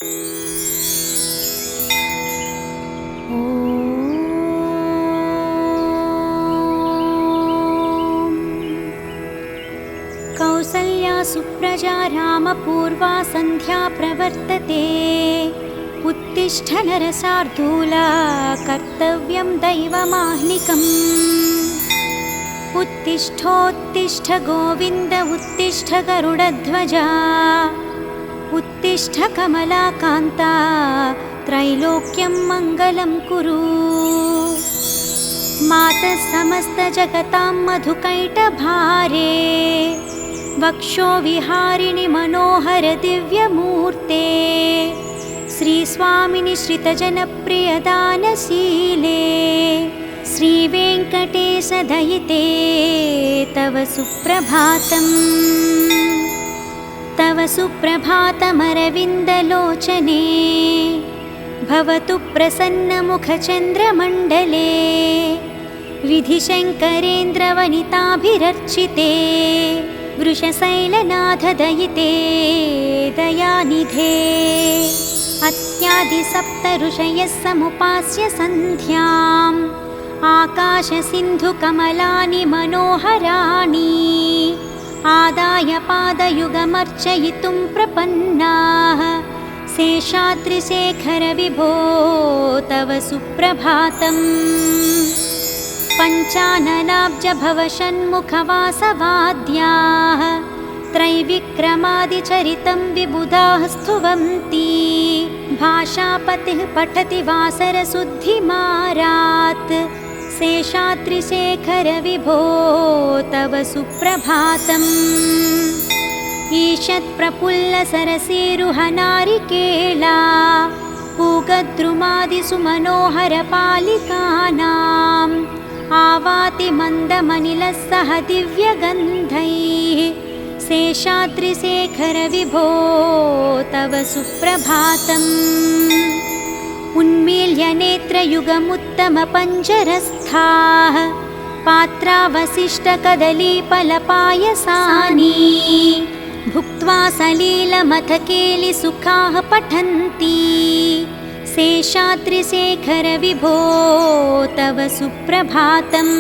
कौसल्या सुप्रजा रामपूर्वा सन्ध्या प्रवर्तते। उत्तिष्ठ नरशार्दूला कर्तव्यं दैवमाह्निकम्। उत्तिष्ठोत्तिष्ठ गोविन्द उत्तिष्ठ गरुडध्वजा। उत्तिष्ठ कमलाकान्ता त्रैलोक्यं मङ्गलं कुरु। मातः समस्तजगतां मधुकैटभारे। वक्षो विहारिणि मनोहर दिव्यमूर्ते। श्रीस्वामिनि श्रितजनप्रियदानशीले। श्रीवेङ्कटेश दयिते तव सुप्रभातम्। तव सुप्रभातमरविन्दलोचने। भवतु प्रसन्नमुखचन्द्रमण्डले। विधिशङ्करेन्द्रवनिताभिरर्चिते। वृषशैलनाथ दयिते दयानिधे। अत्यादिसप्त ऋषयः समुपास्य सन्ध्याम्। आकाशसिन्धुकमलानि मनोहराणि। आदाय पादयुगमर्चयितुं प्रपन्नाः। शेषाद्रिशेखर विभो तव सुप्रभातम्। पञ्चाननाब्ज भवषण्मुखवासवाद्याः। त्रैविक्रमादिचरितं विबुधाः स्तुवन्ति। भाषापतिः पठति वासरशुद्धिमारात्। शेषाद्रिशेखर विभो तव सुप्रभातम्। ईषत्प्रफुल्लसरसीरुहनारिकेला। पूगद्रुमादिषु मनोहरपालिकानाम्। आवाति मन्दमनिलः सह दिव्यगन्धैः। शेषाद्रिशेखर विभो तव सुप्रभातम्। उन्मील्य नेत्रयुगमुत्तमपञ्जरस्थाः। पात्रावशिष्टकदलीफलपायसानि। भुक्त्वा सलीलमथकेलिसुखाः पठन्ति। शेषाद्रिशेखर विभो तव सुप्रभातम्।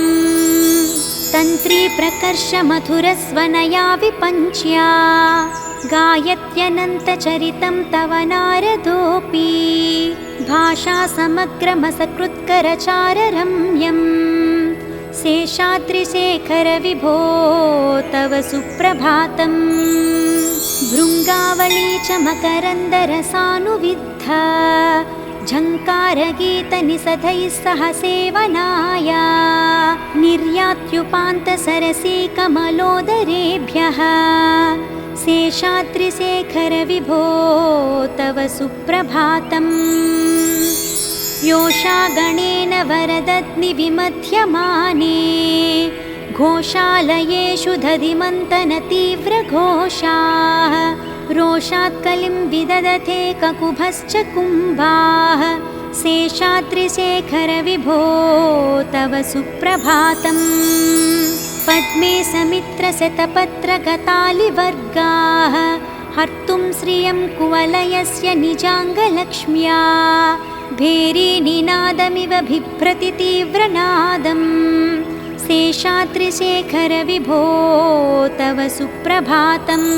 तन्त्री प्रकर्ष मधुरस्वनया विपञ्च्या। गायत्यनन्तचरितं तव नारदोऽपि। भाषा समग्रमसकृत्करचाररम्यम्। शेषाद्रिशेखर विभो तव सुप्रभातम्। भृङ्गावली च मकरन्दरसानुविद्धा। झङ्कारगीतनिषधैः सह सेवनाय। निर्यात्युपान्तसरसीकमलोदरेभ्यः। शेषाद्रिशेखर विभो तव सुप्रभातम्। योषा गणेन वरदग्निविमध्यमाने। घोषालयेषु दधिमन्तनतीव्रघोषाः। रोषात् कलिं विदधते ककुभश्च कुम्भाः। शेषाद्रिशेखर विभो तव सुप्रभातम्। पद्मे समित्रशतपत्रगतालिवर्गाः। हर्तुं श्रियं कुवलयस्य निजाङ्गलक्ष्म्या। भेरीनिनादमिव बिभ्रति तीव्रनादम्। शेषाद्रिशेखर विभो तव सुप्रभातम्।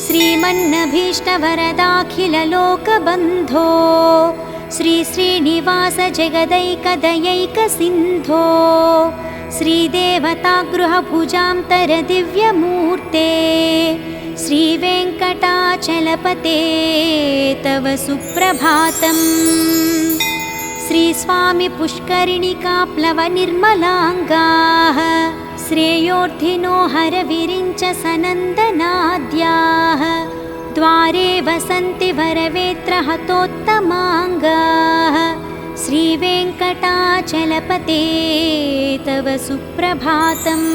श्रीमन्नभीष्टवरदाखिललोकबन्धो। श्रीश्रीनिवास जगदैकदयैकसिन्धो। श्रीदेवतागृहभुजान्तर दिव्यमूर्ते। श्रीवेङ्कटाचलपते तव सुप्रभातम्। श्रीस्वामि पुष्करिणिकाप्लवनिर्मलाङ्गाः। श्रेयोर्धिनो हरविरिञ्च सनन्दनाद्याः। द्वारे वसन्ति वरवेत्रहतोत्तमाङ्गाः। श्रीवेङ्कटाचलपते तव सुप्रभातम्।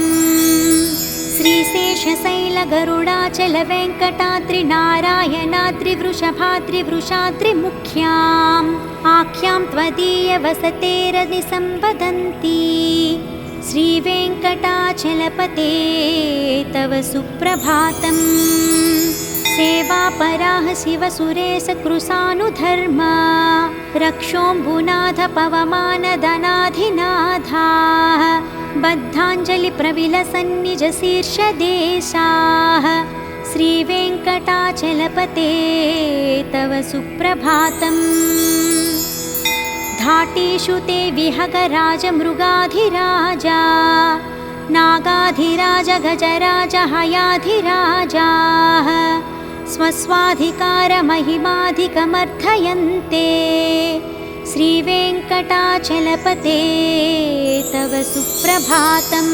श्रीशेषशैलगरुडाचलवेङ्कटाद्रिनारायणाद्रिवृषभाद्रिवृषाद्रिमुख्याम्। आख्यां त्वदीयवसतेरनिसंवदन्ति। श्रीवेङ्कटाचलपते तव सुप्रभातम्। सेवापराः शिवसुरेशकृशानुधर्मा रक्षोऽम्बुनाथ पवमानदनाधिनाथाः बद्धाञ्जलिप्रविलसन्निजशीर्षदेशाः श्रीवेङ्कटाचलपते तव सुप्रभातम्। घाटेषु ते विहगराजमृगाधिराजा नागाधिराज गजराज हयाधिराजाः स्वस्वाधिकारमहिमाधिकमर्थयन्ते श्रीवेङ्कटाचलपते तव सुप्रभातम्।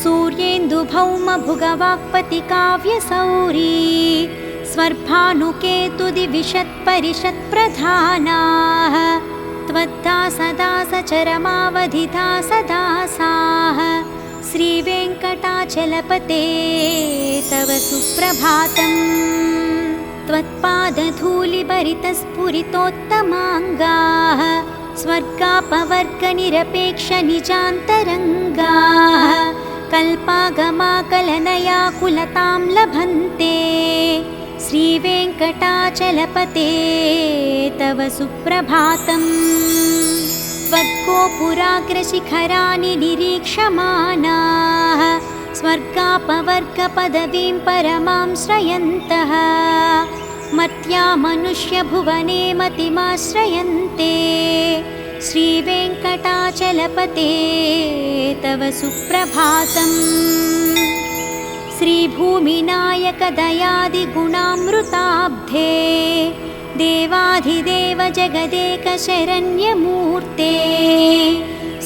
सूर्येन्दुभौमभुगवाक्पतिकाव्यसौरी स्वर्भानुकेतुदिविशत्परिषत्प्रधानाः त्वद्दासदासचरमावधिदासदासाः श्रीवेङ्कटाचलपते तव सुप्रभातम्। त्वत्पादधूलिभरितस्फुरितोत्तमाङ्गाः स्वर्गापवर्गनिरपेक्षनिजान्तरङ्गाः कल्पागमाकलनयाकुलतां लभन्ते श्रीवेङ्कटाचलपते तव सुप्रभातम्। त्वद्गोपुराग्रशिखराणि निरीक्षमाणाः स्वर्गापवर्गपदवीं परमां श्रयन्तः मर्त्या मनुष्यभुवने मतिमाश्रयन्ते श्रीवेङ्कटाचलपते तव सुप्रभातम्। श्रीभूमिनायकदयादिगुणामृताब्धे देवाधिदेव जगदेकशरण्यमूर्ते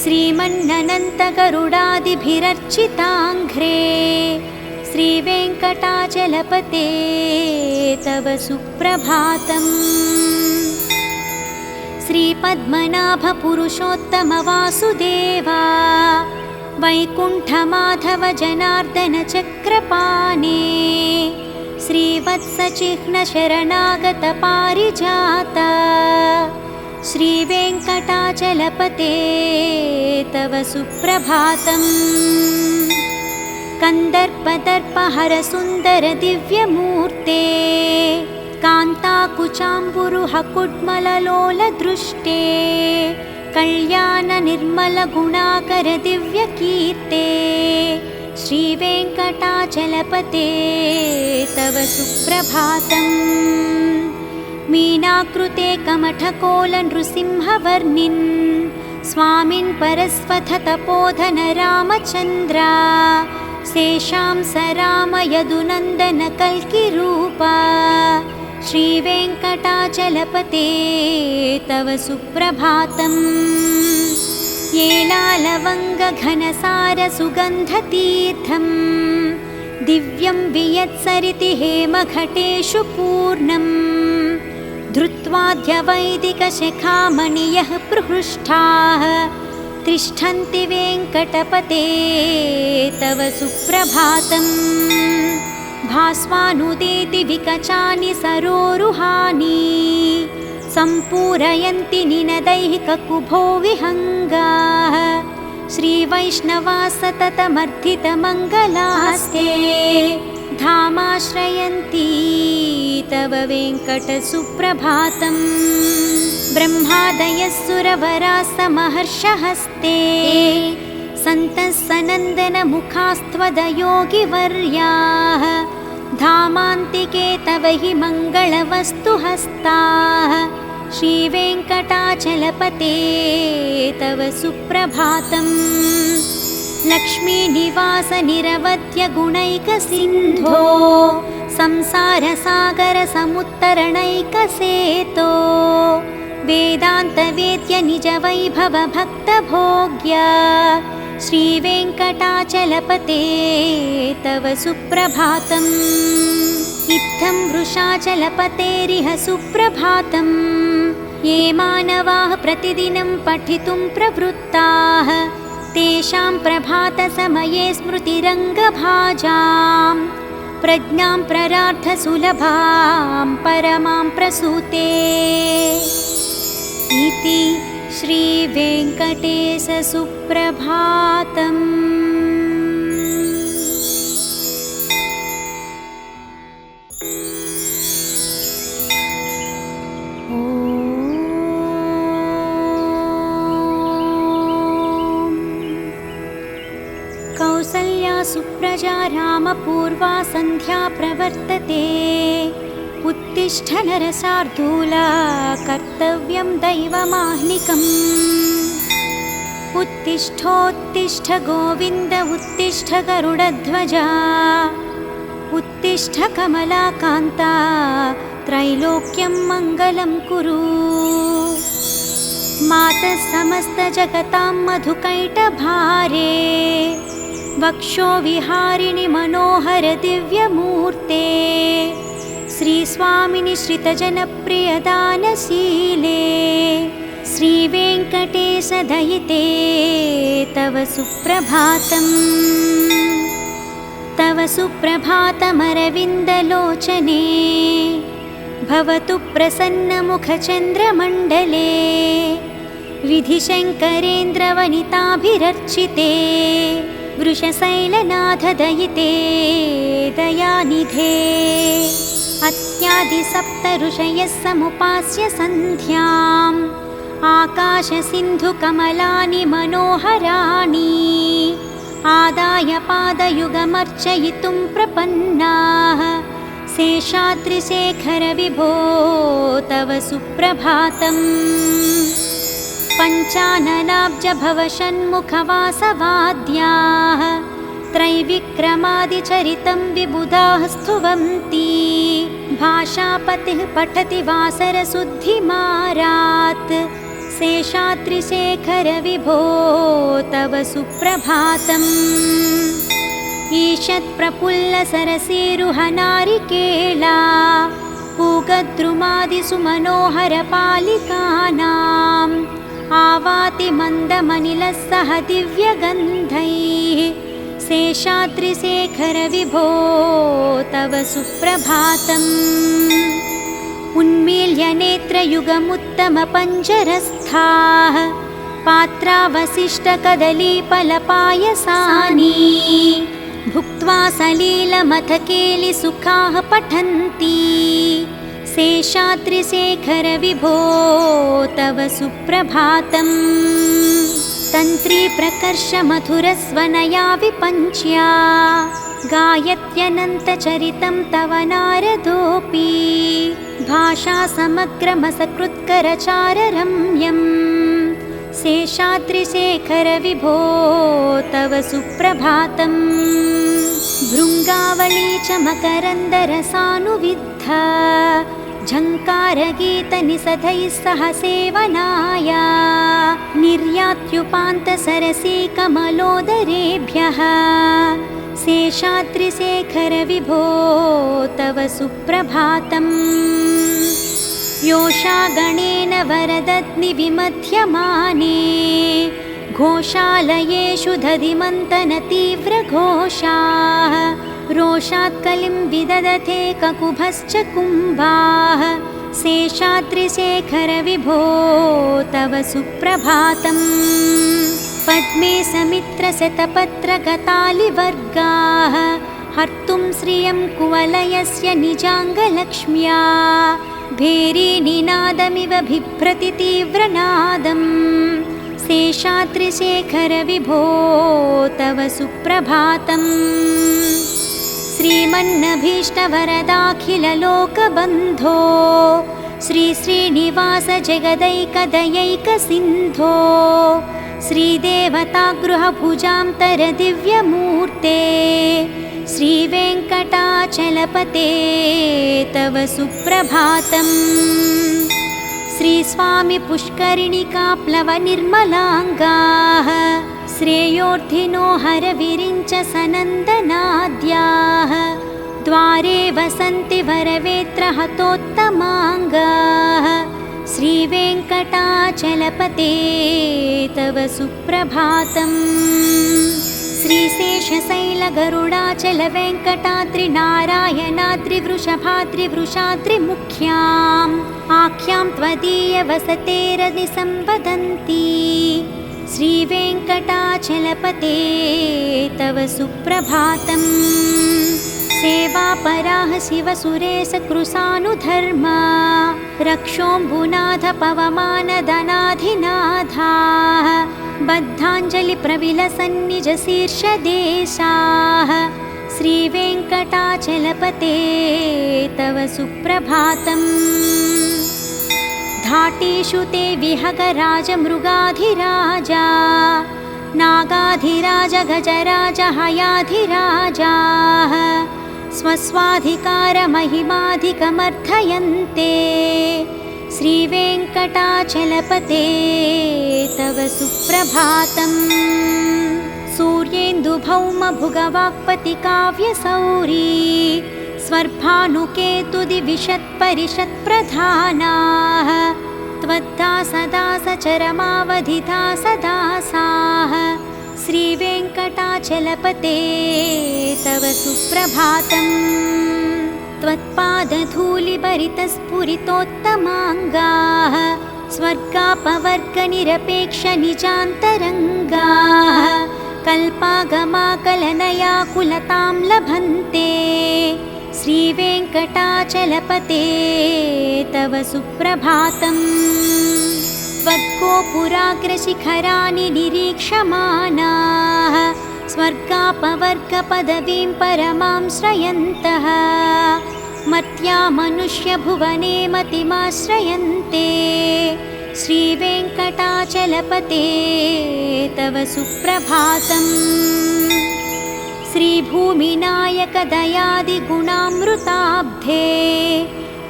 श्रीमन्ननन्तगरुडादिभिरर्चिताङ्घ्रे श्रीवेङ्कटाचलपते तव सुप्रभातम्। श्रीपद्मनाभपुरुषोत्तमवासुदेवा वैकुण्ठमाधव जनार्दन चक्रपाणे श्रीवत्सचिह्नशरणागत पारिजात श्रीवेङ्कटाचलपते तव सुप्रभातम्। कन्दर्पदर्पहरसुन्दर दिव्यमूर्ते कान्ताकुचाम्बुरुहकुड्मललोलदृष्टे कल्याणनिर्मलगुणाकर दिव्यकीर्ते श्रीवेङ्कटाचलपते तव सुप्रभातम्। मीनाकृते कमठकोलनृसिंहवर्णिन् स्वामिन् परस्वथतपोधन रामचन्द्रा शेषां स राम यदुनन्दन कल्किरूपा श्रीवेङ्कटाचलपते तव सुप्रभातम्। येलालवङ्गघनसारसुगन्धतीर्थम् दिव्यं वियत्सरिति हेमघटेषु पूर्णम् धृत्वाद्यवैदिकशिखामणियः प्रहृष्टाः तिष्ठन्ति वेङ्कटपते तव सुप्रभातम्। भास्वानुदेति विकचानि सरोरुहानि सम्पूरयन्ति निनदैहिककुभो विहङ्गाः श्रीवैष्णवा सततमर्थितमङ्गलास्ते धामाश्रयन्ति तव वेङ्कटसुप्रभातम्। ब्रह्मादयः सुरवराः समहर्षहस्ते सन्तः सनन्दनमुखास्त्वदयोगिवर्याः धामान्तिके तव हि मङ्गलवस्तुहस्ताः श्रीवेङ्कटाचलपते तव सुप्रभातम्। लक्ष्मीनिवासनिरवध्यगुणैकसिन्धो संसारसागरसमुत्तरणैकसेतो वेदान्तवेद्य निजवैभवभक्तभोग्य श्रीवेङ्कटाचलपते तव सुप्रभातम्। इत्थं वृषाचलपतेरिह सुप्रभातम्। ये मानवाः प्रतिदिनं पठितुं प्रवृत्ताः तेषां प्रभातसमये स्मृतिरङ्गभाजां प्रज्ञां प्ररार्थसुलभां परमां प्रसूते इति श्रीवेङ्कटेशसुप्रभातम्। सुप्रजा रामपूर्वा सन्ध्या प्रवर्तते। उत्तिष्ठ नरशार्दूला कर्तव्यं दैवमाह्निकम्। उत्तिष्ठोत्तिष्ठ गोविन्द उत्तिष्ठ गरुडध्वजा। उत्तिष्ठ कमलाकान्ता त्रैलोक्यं मङ्गलं कुरु। मातः समस्तजगतां मधुकैटभारे। वक्षो विहारिणि मनोहर दिव्यमूर्ते। श्रीस्वामिनि श्रितजनप्रियदानशीले। श्रीवेङ्कटेश दयिते तव सुप्रभातम्। तव सुप्रभातमरविन्दलोचने। भवतु प्रसन्नमुखचन्द्रमण्डले। विधिशङ्करेन्द्रवनिताभिरर्चिते। वृषशैलनाथ दयिते दयानिधे। अत्यादिसप्त ऋषयः समुपास्य सन्ध्याम्। आकाशसिन्धुकमलानि मनोहराणि। आदाय पादयुगमर्चयितुं प्रपन्नाः। शेषाद्रिशेखर विभो तव सुप्रभातम्। पञ्चाननाब्ज भवषण्मुखवासवाद्याः। त्रैविक्रमादिचरितं विबुधाः स्तुवन्ति। भाषापतिः पठति वासरशुद्धिमारात्। शेषाद्रिशेखर विभो तव सुप्रभातम्। ईषत्प्रफुल्लसरसीरुहनारिकेला। पूगद्रुमादिषु मनोहरपालिकानाम्। आवाति मन्दमनिलः सह दिव्यगन्धैः। शेषाद्रिशेखर विभो तव सुप्रभातम्। उन्मील्य नेत्रयुगमुत्तमपञ्जरस्थाः। पात्रावशिष्टकदलीफलपायसानि। भुक्त्वा सलीलमथकेलिसुखाः पठन्ति। शेषाद्रिशेखर विभो तव सुप्रभातम्। तन्त्री प्रकर्ष मधुरस्वनया विपञ्च्या। गायत्यनन्तचरितं तव नारदोऽपि। भाषा समग्रमसकृत्करचाररम्यम्। शेषाद्रिशेखर विभो तव सुप्रभातम्। भृङ्गावली च मकरन्दरसानुविद्धा। झङ्कारगीतनिषधैः सह सेवनाय। निर्यात्युपान्तसरसीकमलोदरेभ्यः। शेषाद्रिशेखर विभो तव सुप्रभातम्। योषा गणेन वरदग्निविमध्यमाने। घोषालयेषु दधिमन्तनतीव्रघोषाः। रोषात् कलिं विदधते ककुभश्च कुम्भाः। शेषाद्रिशेखर विभो तव सुप्रभातम्। पद्मे समित्रशतपत्रगतालिवर्गाः। हर्तुं श्रियं कुवलयस्य निजाङ्गलक्ष्म्या। भेरीनिनादमिव बिभ्रति तीव्रनादम्। शेषाद्रिशेखर विभो तव सुप्रभातम्। श्रीमन्नभीष्टवरदाखिललोकबन्धो। श्रीश्रीनिवास जगदैकदयैकसिन्धो। श्रीदेवतागृहभुजान्तरदिव्यमूर्ते। श्रीवेङ्कटाचलपते तव सुप्रभातम्। श्रीस्वामि पुष्करिणिकाप्लवनिर्मलाङ्गाः। श्रेयोर्धिनो हरविरिञ्च सनन्दनाद्याः। द्वारे वसन्ति वरवेत्रहतोत्तमाङ्गाः। श्रीवेङ्कटाचलपते तव सुप्रभातम्। श्रीशेषशैलगरुडाचलवेङ्कटाद्रिनारायणाद्रिवृषभाद्रिवृषाद्रिमुख्याम्। आख्यां त्वदीयवसतेरनिसंवदन्ति। श्रीवेङ्कटाचलपते तव सुप्रभातम्। सेवापराः शिवसुरेशकृशानुधर्मा। रक्षोऽम्बुनाथ पवमानदनाधिनाथाः बद्धाञ्जलिप्रविलसन्निजशीर्षदेशाः श्रीवेङ्कटाचलपते तव सुप्रभातम्। घाटेषु ते विहगराजमृगाधिराजा नागाधिराज गजराज हयाधिराजाः स्वस्वाधिकारमहिमाधिकमर्थयन्ते श्रीवेङ्कटाचलपते तव सुप्रभातम्। सूर्येन्दुभौमभुगवाक्पतिकाव्यसौरी स्वर्भानुकेतुदिविशत्परिषत्प्रधानाः त्वद्दासदासचरमावधिदासदासाः श्रीवेङ्कटाचलपते तव सुप्रभातम्। त्वत्पादधूलिभरितस्फुरितोत्तमाङ्गाः स्वर्गापवर्गनिरपेक्षनिजान्तरङ्गाः कल्पागमाकलनयाकुलतां लभन्ते श्रीवेङ्कटाचलपते तव सुप्रभातम्। त्वद्गोपुराग्रशिखराणि निरीक्षमाणाः स्वर्गापवर्गपदवीं परमां श्रयन्तः मर्त्या मनुष्यभुवने मतिमाश्रयन्ते श्रीवेङ्कटाचलपते तव सुप्रभातम्। श्रीभूमिनायकदयादिगुणामृताब्धे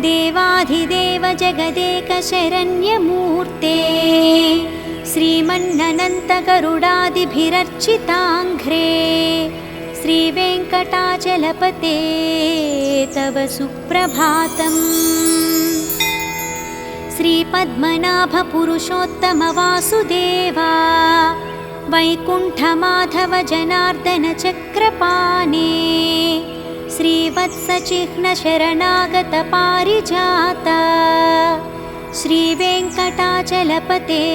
देवाधिदेव जगदेकशरण्यमूर्ते श्रीमन्ननन्तगरुडादिभिरर्चिताङ्घ्रे श्रीवेङ्कटाचलपते तव सुप्रभातम्। श्रीपद्मनाभपुरुषोत्तमवासुदेवा वैकुण्ठमाधव जनार्दन चक्रपाणे श्रीवत्सचिह्नशरणागत पारिजात श्रीवेङ्कटाचलपते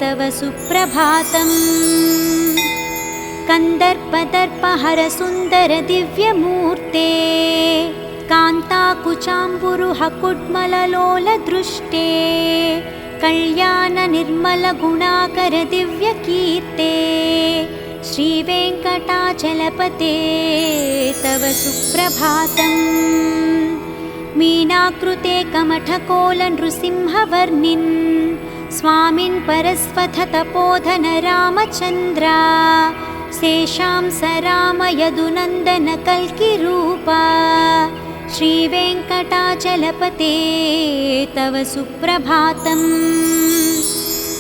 तव सुप्रभातम्। कन्दर्पदर्पहरसुन्दर दिव्यमूर्ते कान्ताकुचाम्बुरुहकुड्मललोलदृष्टे कल्याणनिर्मलगुणाकर दिव्यकीर्ते श्रीवेङ्कटाचलपते तव सुप्रभातम्। मीनाकृते कमठकोलनृसिंहवर्णिन् स्वामिन् परस्वथतपोधन रामचन्द्रा शेषां स राम यदुनन्दन कल्किरूपा श्रीवेङ्कटाचलपते तव सुप्रभातम्।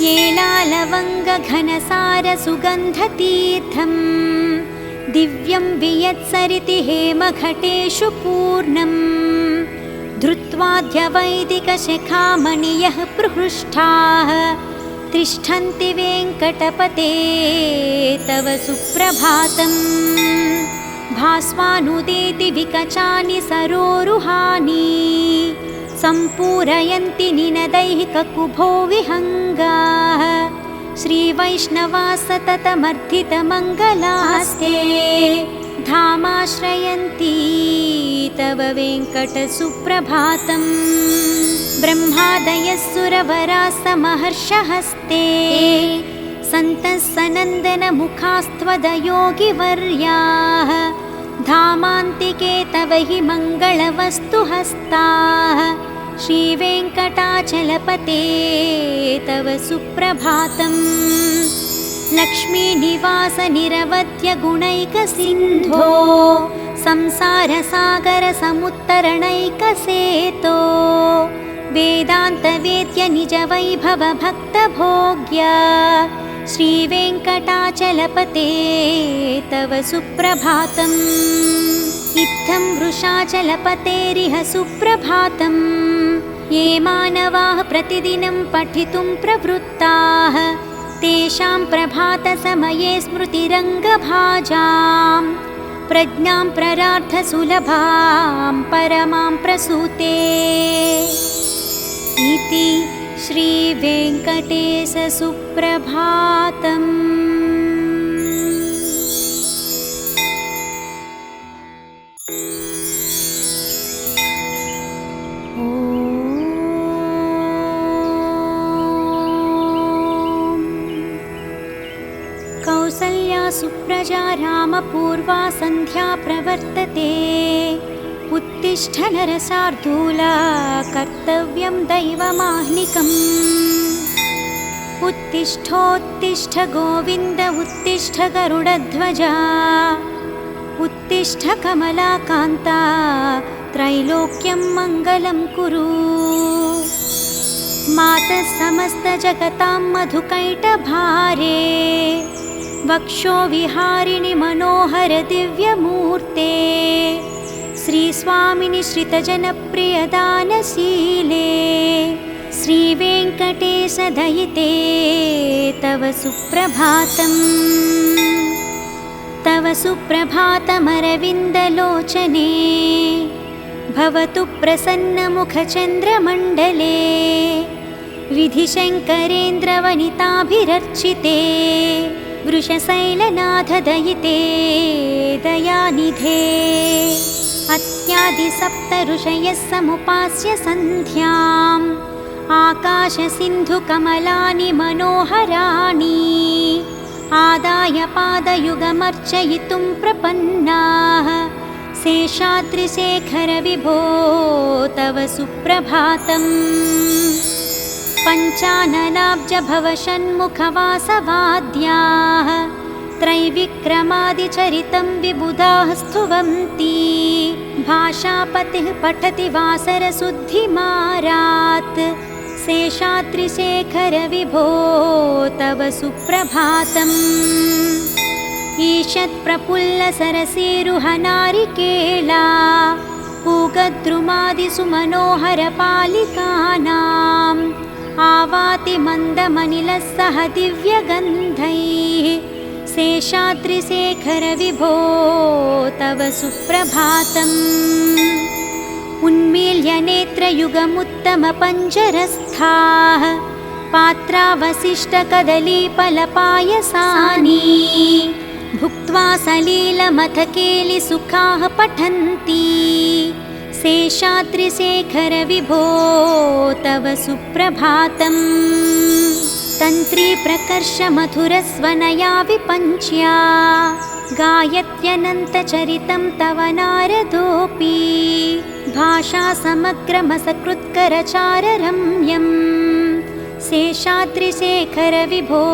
येलालवङ्गघनसारसुगन्धतीर्थम् दिव्यं वियत्सरिति हेमघटेषु पूर्णम् धृत्वाद्यवैदिकशिखामणियः प्रहृष्टाः तिष्ठन्ति वेङ्कटपते तव सुप्रभातम्। भास्वानुदेति विकचानि सरोरुहानि सम्पूरयन्ति निनदैहिककुभो विहङ्गाः श्रीवैष्णवा सततमर्थितमङ्गलास्ते धामाश्रयन्ति तव वेङ्कटसुप्रभातम्। ब्रह्मादयः सुरवराः समहर्षहस्ते सन्तः सनन्दनमुखास्त्वदयोगिवर्याः धामान्तिके तव हि मङ्गलवस्तुहस्ताः श्रीवेङ्कटाचलपते तव सुप्रभातम्। लक्ष्मीनिवासनिरवध्यगुणैकसिन्धो संसारसागरसमुत्तरणैकसेतो वेदान्तवेद्य निजवैभवभक्तभोग्य श्रीवेङ्कटाचलपते तव सुप्रभातम्। इत्थं वृषाचलपतेरिह सुप्रभातम्। ये मानवाः प्रतिदिनं पठितुं प्रवृत्ताः तेषां प्रभातसमये स्मृतिरङ्गभाजां प्रज्ञां प्ररार्थसुलभां परमां प्रसूते इति श्रीवेङ्कटेशसुप्रभातम्। ॐ प्रजा रामपूर्वा सन्ध्या प्रवर्तते। उत्तिष्ठ नरसार्दूला कर्तव्यं दैवमाह्निकम्। उत्तिष्ठोत्तिष्ठ गोविन्द उत्तिष्ठ गरुडध्वजा। उत्तिष्ठ कमलाकान्ता त्रैलोक्यं मङ्गलं कुरु। मातः समस्तजगतां मधुकैटभारे। वक्षो विहारिणि मनोहर दिव्यमूर्ते। श्रीस्वामिनि श्रितजनप्रियदानशीले। श्रीवेङ्कटेश दयिते तव सुप्रभातम्। तव सुप्रभातमरविन्दलोचने। भवतु प्रसन्नमुखचन्द्रमण्डले। विधिशङ्करेन्द्रवनिताभिरर्चिते। वृषशैलनाथ दयिते दयानिधे। अत्यादिसप्त ऋषयः समुपास्य सन्ध्याम्। आकाशसिन्धुकमलानि मनोहराणि। आदाय पादयुगमर्चयितुं प्रपन्नाः। शेषाद्रिशेखर विभो तव सुप्रभातम्। पञ्चाननाब्ज भवषण्मुखवासवाद्याः। त्रैविक्रमादिचरितं विबुधाः स्तुवन्ति। भाषापतिः पठति वासरशुद्धिमारात्। शेषाद्रिशेखर विभो तव सुप्रभातम्। ईषत्प्रफुल्लसरसीरुहनारिकेला। पूगद्रुमादिसुमनोहरपालिकानाम्। आवाति मन्दमनिलः सह दिव्यगन्धैः। शेषाद्रिशेखर विभो तव सुप्रभातम्। उन्मील्य नेत्रयुगमुत्तमपञ्जरस्थाः। पात्रावशिष्टकदलीफलपायसानि। भुक्त्वा सलीलमथकेलिसुखाः पठन्ति। शेषाद्रिशेखर विभो तव सुप्रभातम्। तन्त्री प्रकर्ष मधुरस्वनया विपञ्च्या। गायत्यनन्तचरितं तव नारदोऽपि। भाषा समग्रमसकृत्करचाररम्यम्। शेषाद्रिशेखर विभो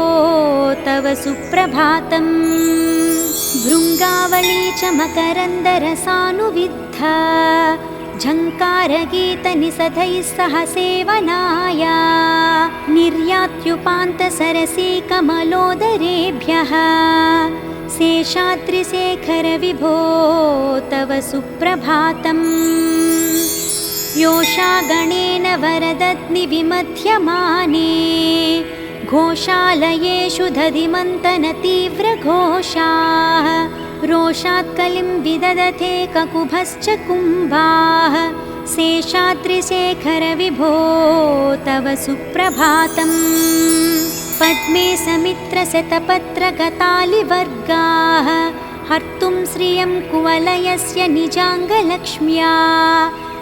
तव सुप्रभातम्। भृङ्गावली च मकरन्दरसानुविद्धा। झङ्कारगीतनिषधैः सह सेवनाय। निर्यात्युपान्तसरसीकमलोदरेभ्यः। शेषाद्रिशेखर विभो तव सुप्रभातम्। योषा गणेन वरदग्निविमध्यमाने। घोषालयेषु दधिमन्तनतीव्रघोषाः। रोषात् कलिं विदधते ककुभश्च कुम्भाः। शेषाद्रिशेखर विभो तव सुप्रभातम्। पद्मे समित्रशतपत्रगतालिवर्गाः। हर्तुं श्रियं कुवलयस्य निजाङ्गलक्ष्म्या।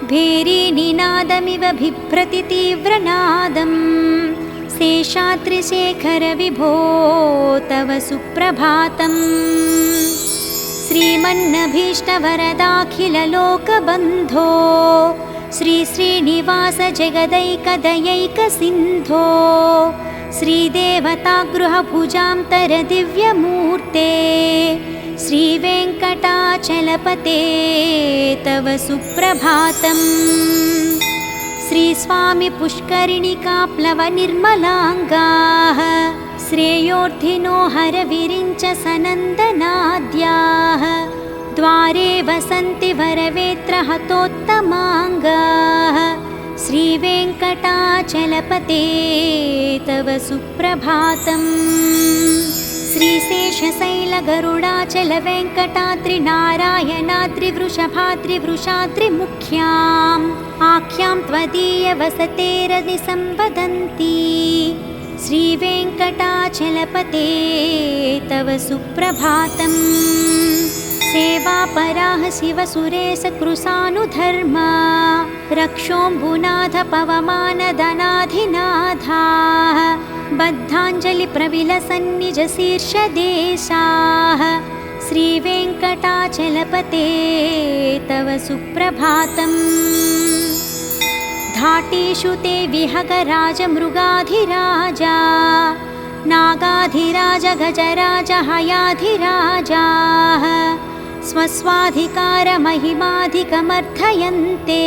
भेरीनिनादमिव बिभ्रति तीव्रनादम्। शेषाद्रिशेखर विभो तव सुप्रभातम्। श्रीमन्नभीष्टवरदाखिललोकबन्धो। श्रीश्रीनिवास जगदैकदयैकसिन्धो। श्रीदेवतागृहभुजान्तरदिव्यमूर्ते। श्रीवेङ्कटाचलपते तव सुप्रभातम्। श्रीस्वामि पुष्करिणिकाप्लवनिर्मलाङ्गाः। श्रेयोर्धिनो हरविरिञ्च सनन्दनाद्याः। द्वारे वसन्ति वरवेत्रहतोत्तमाङ्गाः। श्रीवेङ्कटाचलपते तव सुप्रभातम्। श्रीशेषशैलगरुडाचलवेङ्कटाद्रिनारायणाद्रिवृषभाद्रिवृषाद्रिमुख्याम्। आख्यां त्वदीयवसतेरनिसंवदन्ति। श्रीवेङ्कटाचलपते तव सुप्रभातम्। सेवापराः शिवसुरेशकृशानुधर्मा। रक्षोऽम्बुनाथ पवमानदनाधिनाथाः बद्धाञ्जलिप्रविलसन्निजशीर्षदेशाः श्रीवेङ्कटाचलपते तव सुप्रभातम्। घाटेषु ते विहगराजमृगाधिराजा नागाधिराज गजराज हयाधिराजाः स्वस्वाधिकारमहिमाधिकमर्थयन्ते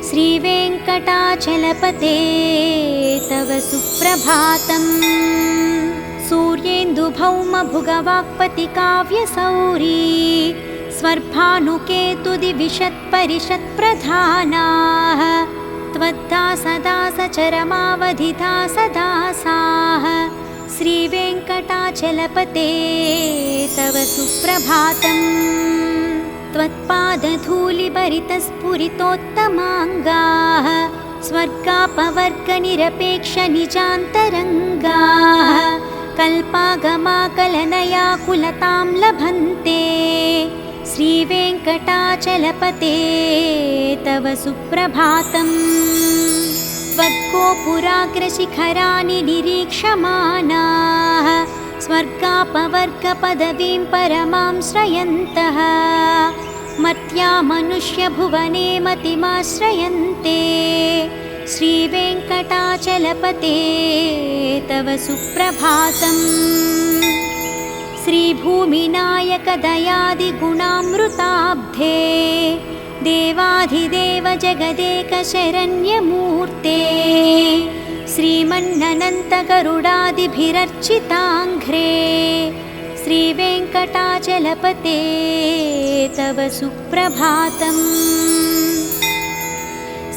श्रीवेङ्कटाचलपते तव सुप्रभातम्। सूर्येन्दुभौमभुगवाक्पतिकाव्यसौरी स्वर्भानुकेतुदिविशत्परिषत्प्रधानाः त्वद्दासदासचरमावधिदासदासाः श्रीवेङ्कटाचलपते तव सुप्रभातम्। त्वत्पादधूलिभरितस्फुरितोत्तमाङ्गाः स्वर्गापवर्गनिरपेक्षनिजान्तरङ्गाः कल्पागमाकलनयाकुलतां लभन्ते श्रीवेङ्कटाचलपते तव सुप्रभातम्। त्वद्गोपुराग्रशिखराणि निरीक्षमाणाः स्वर्गापवर्गपदवीं परमां श्रयन्तः मर्त्या मनुष्यभुवने मतिमाश्रयन्ते श्रीवेङ्कटाचलपते तव सुप्रभातम्। श्रीभूमिनायकदयादिगुणामृताब्धे देवाधिदेव जगदेकशरण्यमूर्ते श्रीमन्ननन्तगरुडादिभिरर्चिताङ्घ्रे श्रीवेङ्कटाचलपते तव सुप्रभातम्।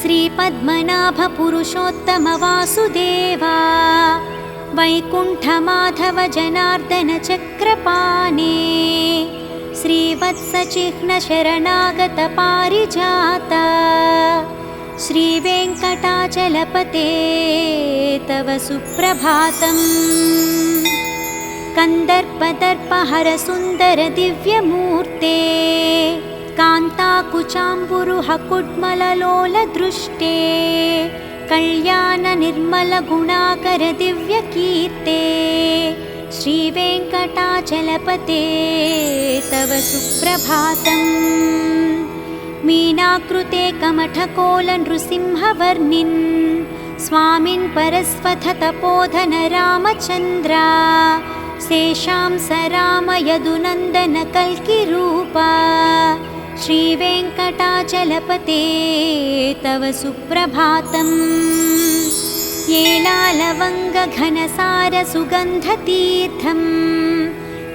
श्रीपद्मनाभपुरुषोत्तमवासुदेवा वैकुण्ठमाधव जनार्दन चक्रपाणे श्रीवत्सचिह्नशरणागतपारिजात श्रीवेङ्कटाचलपते तव सुप्रभातम्। कन्दर्पदर्पहरसुन्दरदिव्यमूर्ते कान्ताकुचाम्बुरुहकुड्मललोलदृष्टे कल्याणनिर्मलगुणाकरदिव्यकीर्ते श्रीवेङ्कटाचलपते तव सुप्रभातम्। मीनाकृते कमठकोलनृसिंहवर्णिन् स्वामिन् परस्वथतपोधन रामचन्द्रा शेषां स रामयदुनन्दनकल्किरूपा श्रीवेङ्कटाचलपते तव सुप्रभातम्। येलालवङ्गघनसारसुगन्धतीर्थम्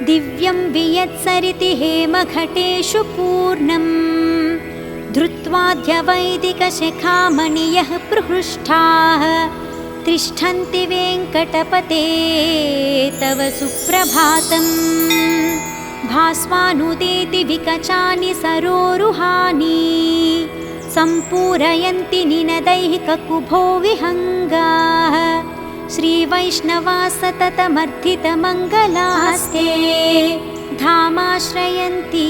दिव्यं वियत्सरिति हेमघटेषु पूर्णम् धृत्वाद्यवैदिकशिखामणियः प्रहृष्टाः तिष्ठन्ति वेङ्कटपते तव सुप्रभातम्। भास्वानुदेति विकचानि सरोरुहानि सम्पूरयन्ति निनदैहिककुभो विहङ्गाः श्रीवैष्णवा सततमर्थितमङ्गलास्ते धामाश्रयन्ति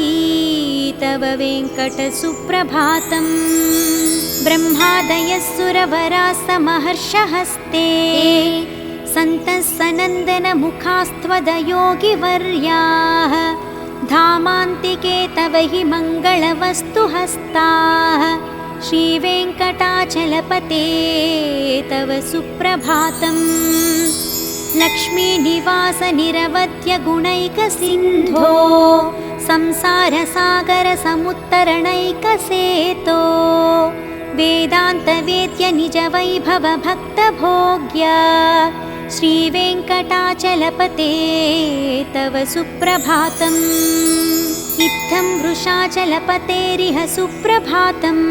तव वेङ्कटसुप्रभातम्। ब्रह्मादयः सुरवराः समहर्षहस्ते सन्तः सनन्दनमुखास्त्वदयोगिवर्याः धामान्तिके तव हि मङ्गलवस्तुहस्ताः श्रीवेङ्कटाचलपते तव सुप्रभातम्। लक्ष्मीनिवासनिरवध्यगुणैकसिन्धो संसारसागरसमुत्तरणैकसेतो वेदान्तवेद्यनिजवैभवभक्तभोग्य श्रीवेङ्कटाचलपते तव सुप्रभातम्। इत्थं वृषाचलपतेरिह सुप्रभातम्।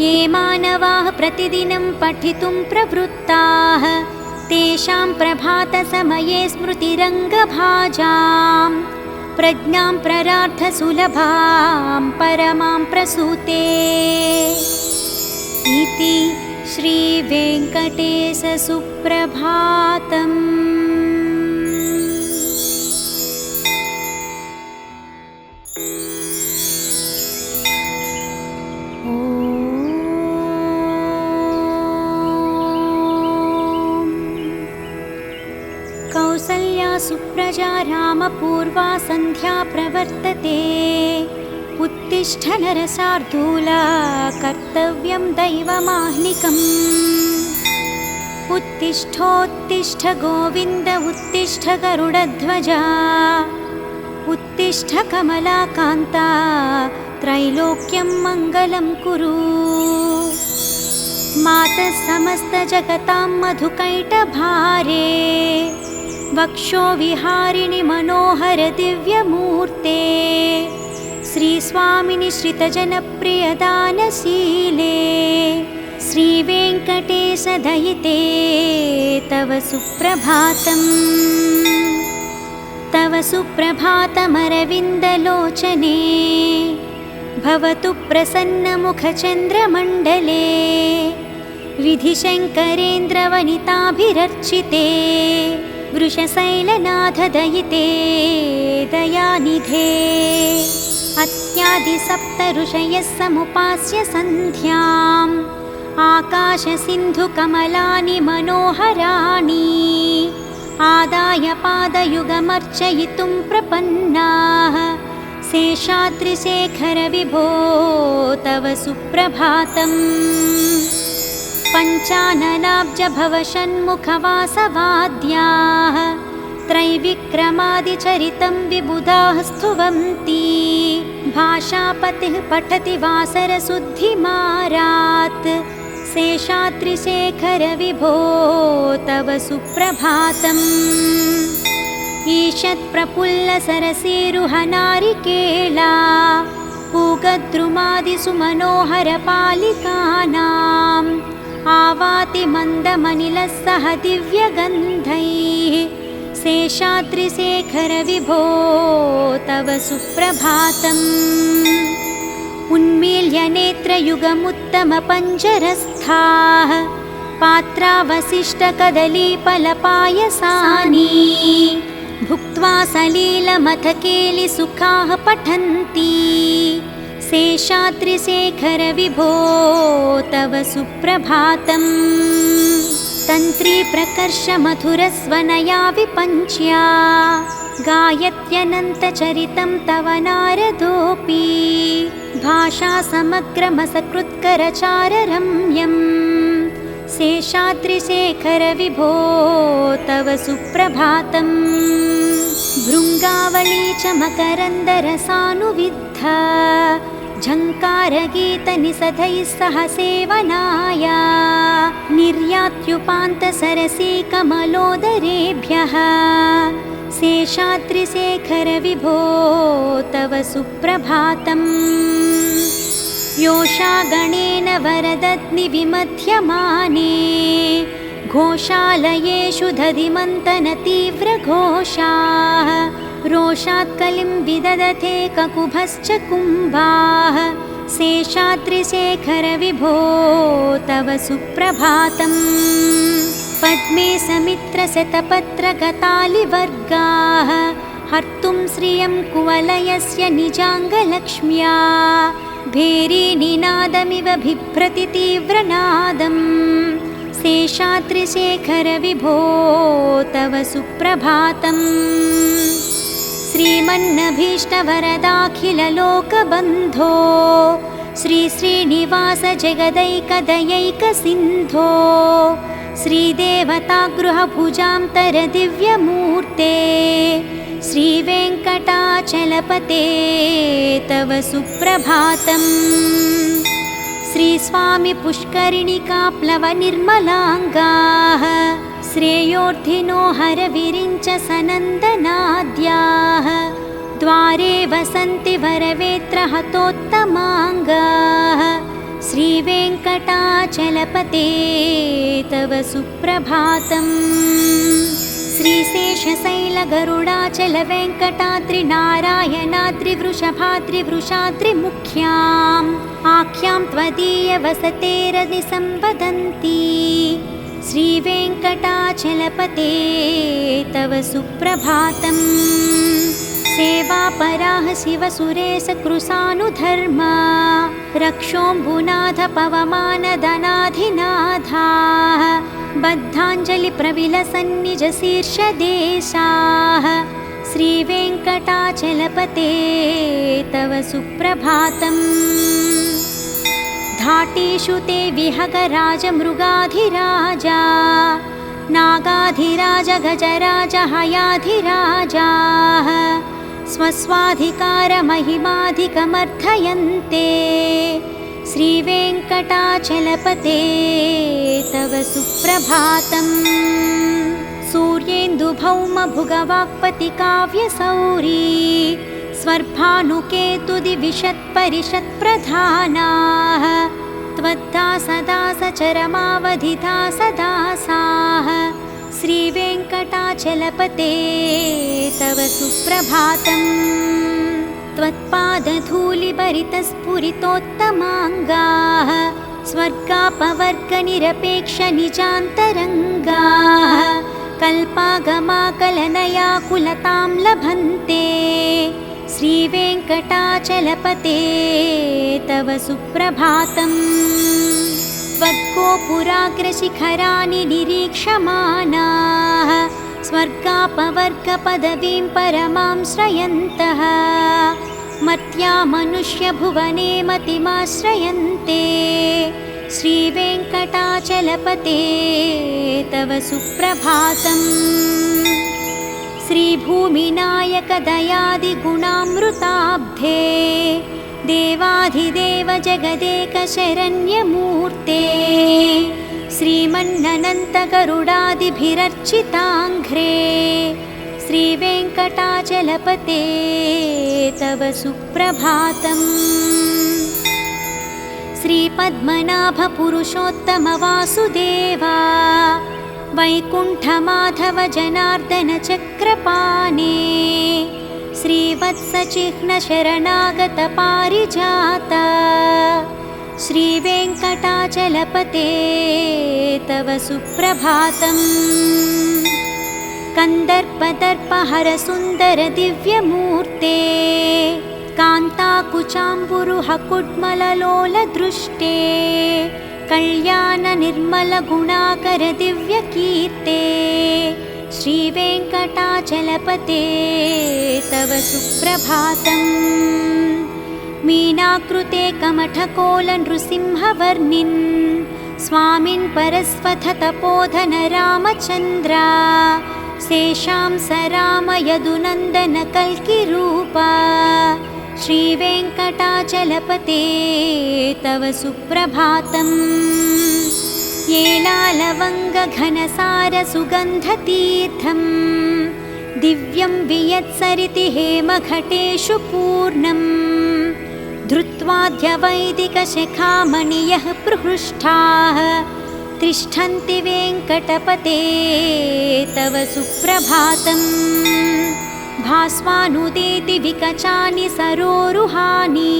ये मानवाः प्रतिदिनं पठितुं प्रवृत्ताः तेषां प्रभातसमये स्मृतिरङ्गभाजां प्रज्ञां प्ररार्थसुलभां परमां प्रसूते इति श्रीवेङ्कटेशसुप्रभातम्। ॐ सुप्रजा रामपूर्वा सन्ध्या प्रवर्तते। उत्तिष्ठ नरशार्दूला कर्तव्यं दैवमाह्निकम्। उत्तिष्ठोत्तिष्ठ गोविन्द उत्तिष्ठ गरुडध्वजा। उत्तिष्ठ कमलाकान्ता त्रैलोक्यं मङ्गलं कुरु। मातः समस्तजगतां मधुकैटभारे। वक्षो विहारिणि मनोहर दिव्यमूर्ते। श्रीस्वामिनि श्रितजनप्रियदानशीले। श्रीवेङ्कटेश दयिते तव सुप्रभातम्। तव सुप्रभातमरविन्दलोचने। भवतु प्रसन्नमुखचन्द्रमण्डले। विधिशङ्करेन्द्रवनिताभिरर्चिते। वृषशैलनाथ दयिते दयानिधे। अत्यादिसप्त ऋषयः समुपास्य सन्ध्याम्। आकाशसिन्धुकमलानि मनोहराणि। आदाय पादयुगमर्चयितुं प्रपन्नाः। शेषाद्रिशेखर विभो तव सुप्रभातम्। पञ्चाननाब्ज भवषण्मुखवासवाद्याः। त्रैविक्रमादिचरितं विबुधाः स्तुवन्ति। भाषापतिः पठति वासरशुद्धिमारात्। शेषाद्रिशेखर विभो तव सुप्रभातम्। ईषत्प्रफुल्लसरसीरुहनारिकेला। पूगद्रुमादिषु मनोहरपालिकानाम्। आवाति मन्दमनिलः सह दिव्यगन्धैः। शेषाद्रिशेखर विभो तव सुप्रभातम्। उन्मील्य नेत्रयुगमुत्तमपञ्जरस्थाः। पात्रावशिष्टकदलीफलपायसानि। भुक्त्वा सलीलमथकेलिसुखाः पठन्ति। शेषाद्रिशेखर विभो तव सुप्रभातम्। तन्त्री प्रकर्ष मधुरस्वनया विपञ्च्या। गायत्यनन्तचरितं तव नारदोऽपि। भाषा समग्रमसकृत्करचाररम्यम्। शेषाद्रिशेखर विभो तव सुप्रभातम्। भृङ्गावली च मकरन्दरसानुविद्धा। झङ्कारगीतनिषधैः सह सेवनाय। निर्यात्युपान्तसरसीकमलोदरेभ्यः। शेषाद्रिशेखर विभो तव सुप्रभातम्। योषा गणेन वरदग्निविमध्यमाने। घोषालयेषु दधिमन्तनतीव्रघोषाः। रोषात् कलिं विदधते ककुभश्च कुम्भाः। शेषाद्रिशेखर विभो तव सुप्रभातम्। पद्मे समित्रशतपत्रगतालिवर्गाः। हर्तुं श्रियं कुवलयस्य निजाङ्गलक्ष्म्या। भेरीनिनादमिव बिभ्रति तीव्रनादम्। शेषाद्रिशेखर विभो तव सुप्रभातम्। श्रीमन्नभीष्टवरदाखिललोकबन्धो। श्रीश्रीनिवास जगदैकदयैकसिन्धो। श्रीदेवतागृहभुजान्तर दिव्यमूर्ते। श्रीवेङ्कटाचलपते तव सुप्रभातम्। श्रीस्वामि पुष्करिणिकाप्लवनिर्मलाङ्गाः। श्रेयोर्धिनो हरविरिञ्च सनन्दनाद्याः। द्वारे वसन्ति वरवेत्रहतोत्तमाङ्गाः। श्रीवेङ्कटाचलपते तव सुप्रभातम्। श्रीशेषशैलगरुडाचलवेङ्कटाद्रिनारायणाद्रिवृषभाद्रिवृषाद्रिमुख्याम्। आख्यां त्वदीयवसतेरनिसंवदन्ति। श्रीवेङ्कटाचलपते तव सुप्रभातम्। सेवापराः शिवसुरेशकृशानुधर्मा। रक्षोऽम्बुनाथ पवमानदनाधिनाथाः। बद्धाञ्जलिप्रविलसन्निजशीर्षदेशाः श्रीवेङ्कटाचलपते तव सुप्रभातम्। घाटेषु ते विहगराजमृगाधिराजा नागाधिराज गजराज हयाधिराजाः स्वस्वाधिकारमहिमाधिकमर्थयन्ते श्रीवेङ्कटाचलपते तव सुप्रभातम्। सूर्येन्दुभौमभुगवाक्पतिकाव्यसौरी स्वर्भानुकेतुदिविशत्परिषत्प्रधानाः त्वद्दासदासचरमावधिदासदासाः श्रीवेङ्कटाचलपते तव सुप्रभातम्। त्वत्पादधूलिभरितस्फुरितोत्तमाङ्गाः स्वर्गापवर्गनिरपेक्षनिजान्तरङ्गाः कल्पागमाकलनयाकुलतां लभन्ते श्रीवेङ्कटाचलपते तव सुप्रभातम्। त्वद्गोपुराग्रशिखराणि निरीक्षमाणाः स्वर्गापवर्गपदवीं परमां श्रयन्तः मर्त्या मनुष्यभुवने मतिमाश्रयन्ते श्रीवेङ्कटाचलपते तव सुप्रभातम्। श्रीभूमिनायकदयादिगुणामृताब्धे देवाधिदेव जगदेकशरण्यमूर्ते श्रीमन्ननन्तगरुडादिभिरर्चिताङ्घ्रे श्रीवेङ्कटाचलपते तव सुप्रभातम्। श्रीपद्मनाभपुरुषोत्तमवासुदेवा वैकुण्ठमाधव जनार्दन चक्रपाणे श्रीवत्सचिह्नशरणागतपारिजाता श्रीवेङ्कटाचलपते तव सुप्रभातम्। कन्दर्पदर्पहरसुन्दरदिव्यमूर्ते कान्ताकुचाम्बुरुहकुड्मललोलदृष्टे कल्याणनिर्मलगुणाकरदिव्यकीर्ते श्रीवेङ्कटाचलपते तव सुप्रभातम्। मीनाकृते कमठकोलनृसिंहवर्णिन् स्वामिन् परस्वथतपोधन रामचन्द्रा शेषां स रामयदुनन्दन कल्किरूपा श्रीवेङ्कटाचलपते तव सुप्रभातम्। येलालवङ्गघनसारसुगन्धतीर्थम् दिव्यं वियत्सरिति हेमघटेषु पूर्णम् धृत्वाद्यवैदिकशिखामणियः प्रहृष्टाः तिष्ठन्ति वेङ्कटपते तव सुप्रभातम्। भास्वानुदेति विकचानि सरोरुहानि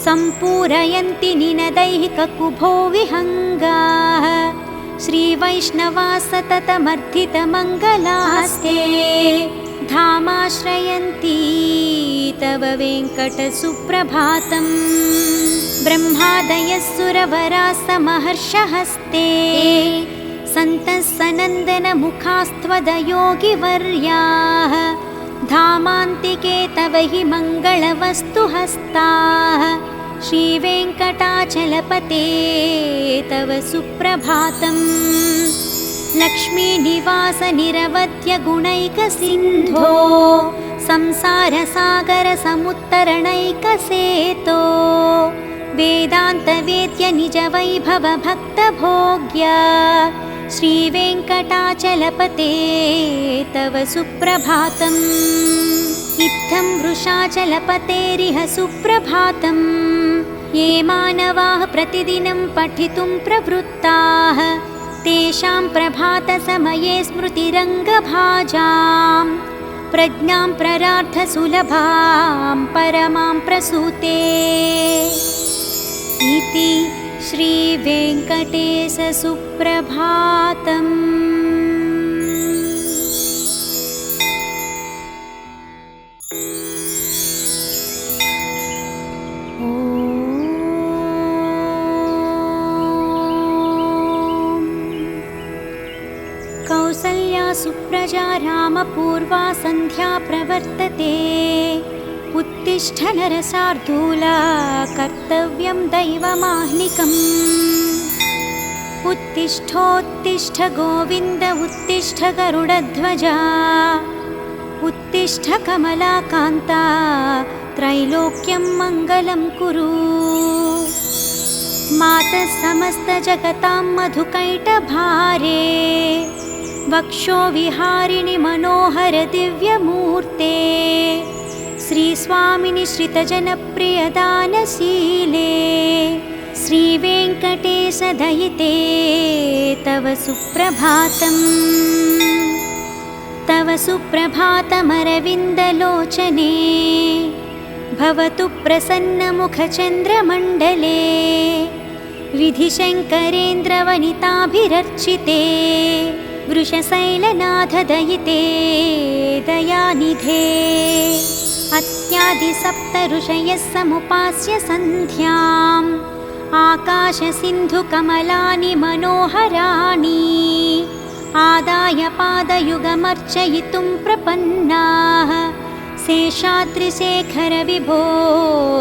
सम्पूरयन्ति निनदैहिककुभो विहङ्गाः श्रीवैष्णवा सततमर्थितमङ्गलास्ते धामाश्रयन्ति तव वेङ्कटसुप्रभातम्। ब्रह्मादयः सुरवराः समहर्षहस्ते सन्तः सनन्दनमुखास्त्वदयोगिवर्याः धामान्तिके तव हि मङ्गलवस्तुहस्ताः श्रीवेङ्कटाचलपते तव सुप्रभातम्। लक्ष्मीनिवासनिरवध्यगुणैकसिन्धो संसारसागरसमुत्तरणैकसेतो वेदान्तवेद्यनिजवैभवभक्तभोग्या श्रीवेङ्कटाचलपते तव सुप्रभातम्। इत्थं वृषाचलपतेरिह सुप्रभातम्। ये मानवाः प्रतिदिनं पठितुं प्रवृत्ताः तेषां प्रभातसमये स्मृतिरङ्गभाजां प्रज्ञां प्ररार्थसुलभां परमां प्रसूते इति श्रीवेङ्कटेशसुप्रभातम्। सुप्रजा रामपूर्वा सन्ध्या प्रवर्तते। उत्तिष्ठ नरसार्दूला कर्तव्यं दैवमाह्निकम्। उत्तिष्ठोत्तिष्ठ गोविन्द उत्तिष्ठ गरुडध्वजा। उत्तिष्ठ कमलाकान्ता त्रैलोक्यं मङ्गलं कुरु। मातः समस्तजगतां मधुकैटभारे। वक्षो विहारिणि मनोहर दिव्यमूर्ते। श्रीस्वामिनि श्रितजनप्रियदानशीले। श्रीवेङ्कटेश दयिते तव सुप्रभातम्। तव सुप्रभातमरविन्दलोचने। भवतु प्रसन्नमुखचन्द्रमण्डले। विधिशङ्करेन्द्रवनिताभिरर्चिते। वृषशैलनाथ दयिते दयानिधे। अत्यादिसप्त ऋषयः समुपास्य सन्ध्याम्। आकाशसिन्धुकमलानि मनोहराणि। आदाय पादयुगमर्चयितुं प्रपन्नाः। शेषाद्रिशेखर विभो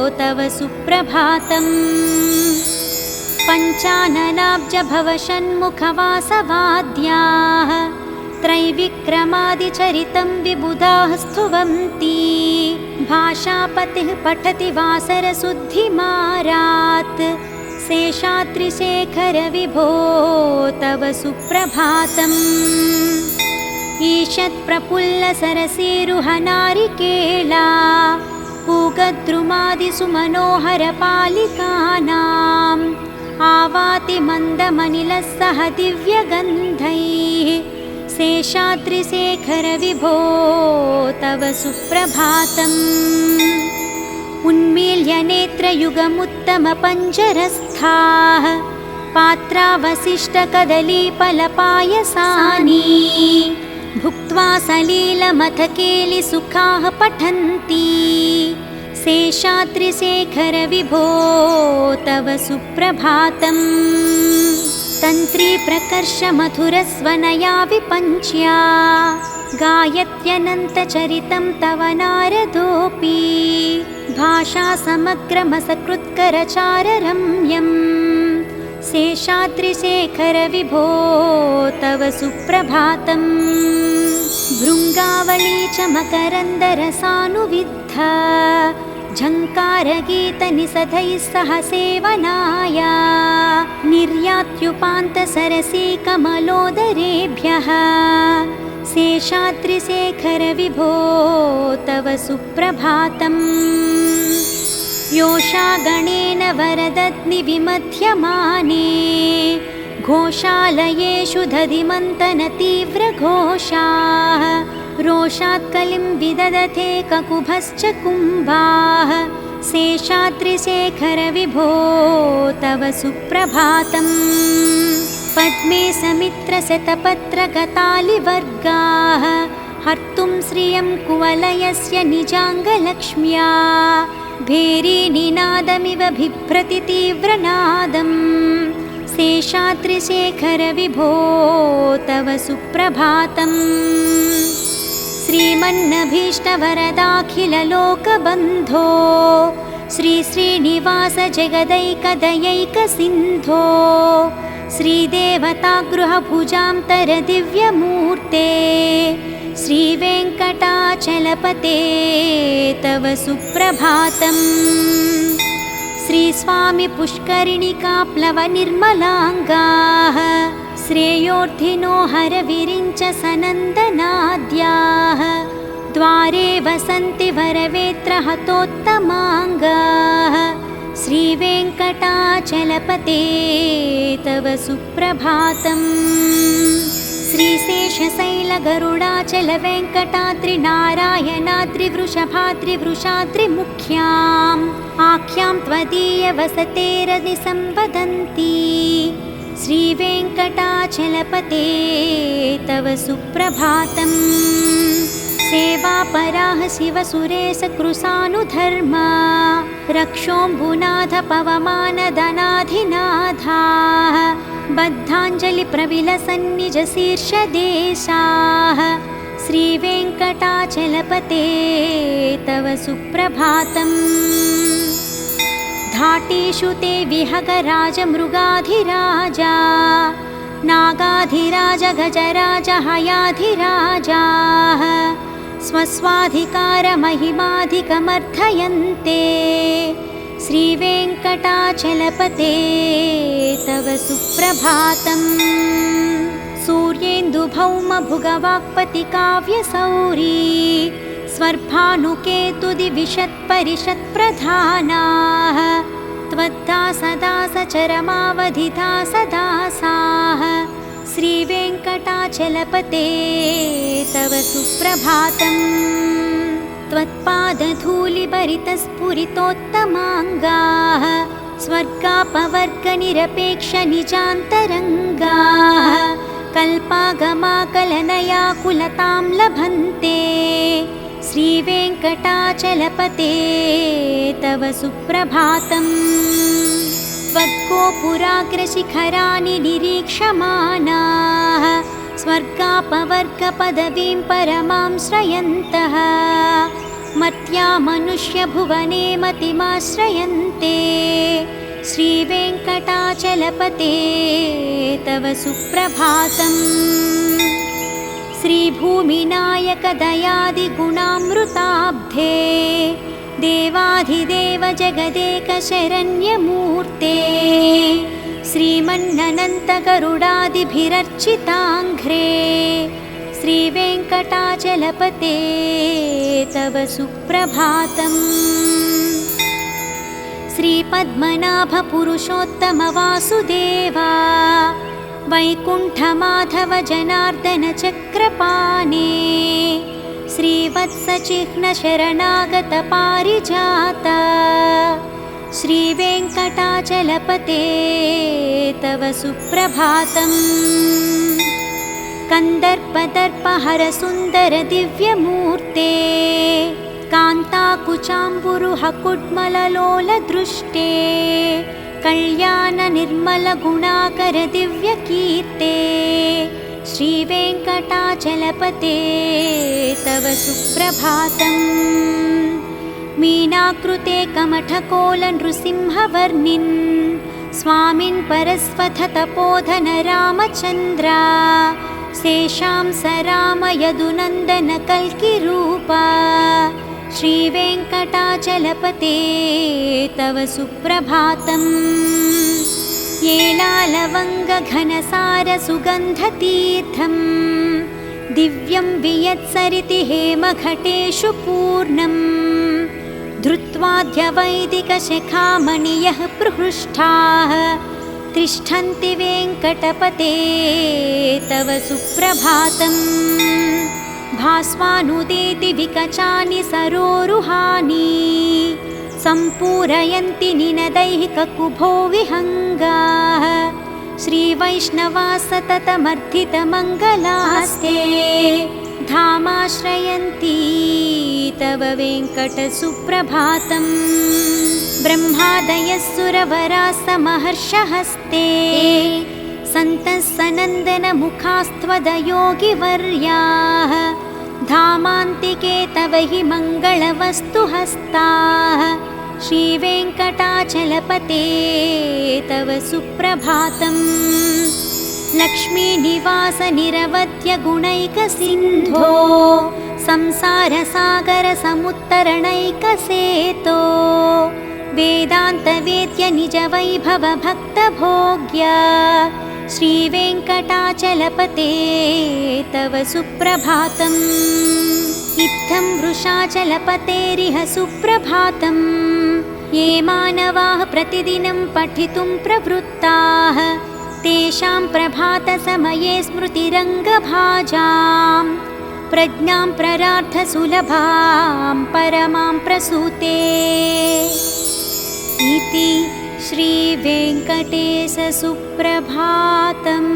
तव सुप्रभातम्। पञ्चाननाब्ज भवषण्मुखवासवाद्याः। त्रैविक्रमादिचरितं विबुधाः स्तुवन्ति। भाषापतिः पठति वासरशुद्धिमारात्। शेषाद्रिशेखर विभो तव सुप्रभातम्। ईषत्प्रफुल्लसरसीरुहनारिकेला। पूगद्रुमादिसुमनोहरपालिकानाम्। आवाति मन्दमनिलः सह दिव्यगन्धैः। शेषाद्रिशेखर विभो तव सुप्रभातम्। उन्मील्य नेत्रयुगमुत्तमपञ्जरस्थाः। पात्रावशिष्टकदलीफलपायसानि। भुक्त्वा सलीलमथकेलिसुखाः पठन्ति। शेषाद्रिशेखर विभो तव सुप्रभातम्। तन्त्री प्रकर्ष मधुरस्वनया विपञ्च्या। गायत्यनन्तचरितं तव नारदोऽपि। भाषा समग्रमसकृत्करचाररम्यम्। शेषाद्रिशेखर विभो तव सुप्रभातम्। भृङ्गावली च मकरन्दरसानुविद्धा। झङ्कारगीतनिषधैः सह सेवनाय। निर्यात्युपान्तसरसीकमलोदरेभ्यः। शेषाद्रिशेखर विभो तव सुप्रभातम्। योषा गणेन वरदग्निविमध्यमाने। घोषालयेषु दधिमन्तनतीव्रघोषाः। रोषात् कलिं विदधते ककुभश्च कुम्भाः। शेषाद्रिशेखर विभो तव सुप्रभातम्। पद्मे समित्रशतपत्रगतालिवर्गाः। हर्तुं श्रियं कुवलयस्य निजाङ्गलक्ष्म्या। भेरीनिनादमिव बिभ्रति तीव्रनादम्। शेषाद्रिशेखर विभो तव सुप्रभातम्। श्रीमन्नभीष्टवरदाखिललोकबन्धो। श्रीश्रीनिवास जगदैकदयैकसिन्धो। श्रीदेवतागृहभुजान्तरदिव्यमूर्ते। श्रीवेङ्कटाचलपते तव सुप्रभातम्। श्रीस्वामि पुष्करिणिकाप्लवनिर्मलाङ्गाः। श्रेयोर्धिनो हरविरिञ्च सनन्दनाद्याः। द्वारे वसन्ति वरवेत्रहतोत्तमाङ्गाः। श्रीवेङ्कटाचलपते तव सुप्रभातम्। श्रीशेषशैलगरुडाचलवेङ्कटाद्रिनारायणाद्रिवृषभाद्रिवृषाद्रिमुख्याम्। आख्यां त्वदीयवसतेरनिसंवदन्ति। श्रीवेङ्कटाचलपते तव सुप्रभातम्। सेवापराः शिवसुरेशकृशानुधर्मा। रक्षोऽम्बुनाथ पवमानदनाधिनाथाः। बद्धाञ्जलिप्रविलसन्निजशीर्षदेशाः श्रीवेङ्कटाचलपते तव सुप्रभातम्। घाटेषु ते विहगराजमृगाधिराजा नागाधिराज गजराज हयाधिराजाः स्वस्वाधिकारमहिमाधिकमर्थयन्ते श्रीवेङ्कटाचलपते तव सुप्रभातम्। सूर्येन्दुभौमभुगवाक्पतिकाव्यसौरी स्वर्भानुकेतुदिविशत्परिषत्प्रधानाः त्वद्दासदासचरमावधिदासदासाः श्रीवेङ्कटाचलपते तव सुप्रभातम्। त्वत्पादधूलिभरितस्फुरितोत्तमाङ्गाः स्वर्गापवर्गनिरपेक्षनिजान्तरङ्गाः कल्पागमाकलनयाकुलतां लभन्ते श्रीवेङ्कटाचलपते तव सुप्रभातम्। त्वद्गोपुराग्रशिखराणि निरीक्षमाणाः स्वर्गापवर्गपदवीं परमां श्रयन्तः मर्त्या मनुष्यभुवने मतिमाश्रयन्ते श्रीवेङ्कटाचलपते तव सुप्रभातम्। श्रीभूमिनायकदयादिगुणामृताब्धे देवाधिदेव जगदेकशरण्यमूर्ते श्रीमन्ननन्तगरुडादिभिरर्चिताङ्घ्रे श्रीवेङ्कटाचलपते तव सुप्रभातम्। श्रीपद्मनाभपुरुषोत्तमवासुदेवा वैकुण्ठमाधव जनार्दन चक्रपाणे श्रीवत्सचिह्नशरणागतपारिजात श्रीवेङ्कटाचलपते तव सुप्रभातम्। कन्दर्पदर्पहरसुन्दर दिव्यमूर्ते कान्ताकुचाम्बुरुहकुड्मललोलदृष्टे कल्याणनिर्मलगुणाकर दिव्यकीर्ते श्रीवेङ्कटाचलपते तव सुप्रभातम्। मीनाकृते कमठकोलनृसिंहवर्णिन् स्वामिन् परस्वथतपोधन रामचन्द्रा शेषां स राम यदुनन्दन कल्किरूपा श्रीवेङ्कटाचलपते तव सुप्रभातम्। येलालवङ्गघनसारसुगन्धतीर्थम् दिव्यं वियत्सरिति हेमघटेषु पूर्णम् धृत्वाद्यवैदिकशिखामणियः प्रहृष्टाः तिष्ठन्ति वेङ्कटपते तव सुप्रभातम्। भास्वानुदेति विकचानि सरोरुहानि सम्पूरयन्ति निनदैहिककुभो विहङ्गाः श्रीवैष्णवा सततमर्थितमङ्गलास्ते धामाश्रयन्ति तव वेङ्कटसुप्रभातम्। ब्रह्मादयः सुरवराः समहर्षहस्ते सन्तः सनन्दनमुखास्त्वदयोगिवर्याः धामान्तिके तव हि मङ्गलवस्तुहस्ताः श्रीवेङ्कटाचलपते तव सुप्रभातम्। लक्ष्मीनिवासनिरवध्यगुणैकसिन्धो संसारसागरसमुत्तरणैकसेतो वेदान्तवेद्य निजवैभवभक्तभोग्य श्रीवेङ्कटाचलपते तव सुप्रभातम्। इत्थं वृषाचलपतेरिह सुप्रभातम्। ये मानवाः प्रतिदिनं पठितुं प्रवृत्ताः तेषां प्रभातसमये स्मृतिरङ्गभाजां प्रज्ञां प्ररार्थसुलभां परमां प्रसूते इति श्रीवेङ्कटेशसुप्रभातम्।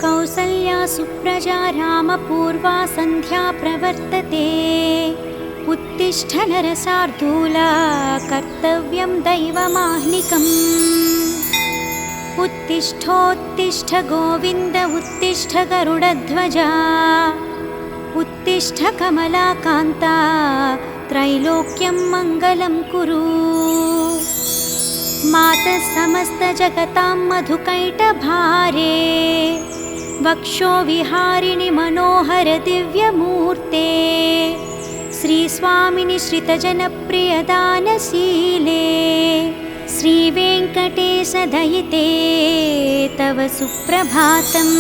कौसल्या सुप्रजा रामपूर्वा सन्ध्या प्रवर्तते उत्तिष्ठ नरशार्दूला कर्तव्यं दैवमाह्निकम् उत्तिष्ठोत्तिष्ठ गोविन्द उत्तिष्ठ गरुडध्वजा उत्तिष्ठ कमलाकान्ता त्रैलोक्यं मङ्गलं कुरु मातः समस्तजगतां मधुकैटभारे वक्षो विहारिणि मनोहर दिव्यमूर्ते श्रीस्वामिनि श्रितजनप्रियदानशीले श्रीवेङ्कटेशदयिते तव सुप्रभातम्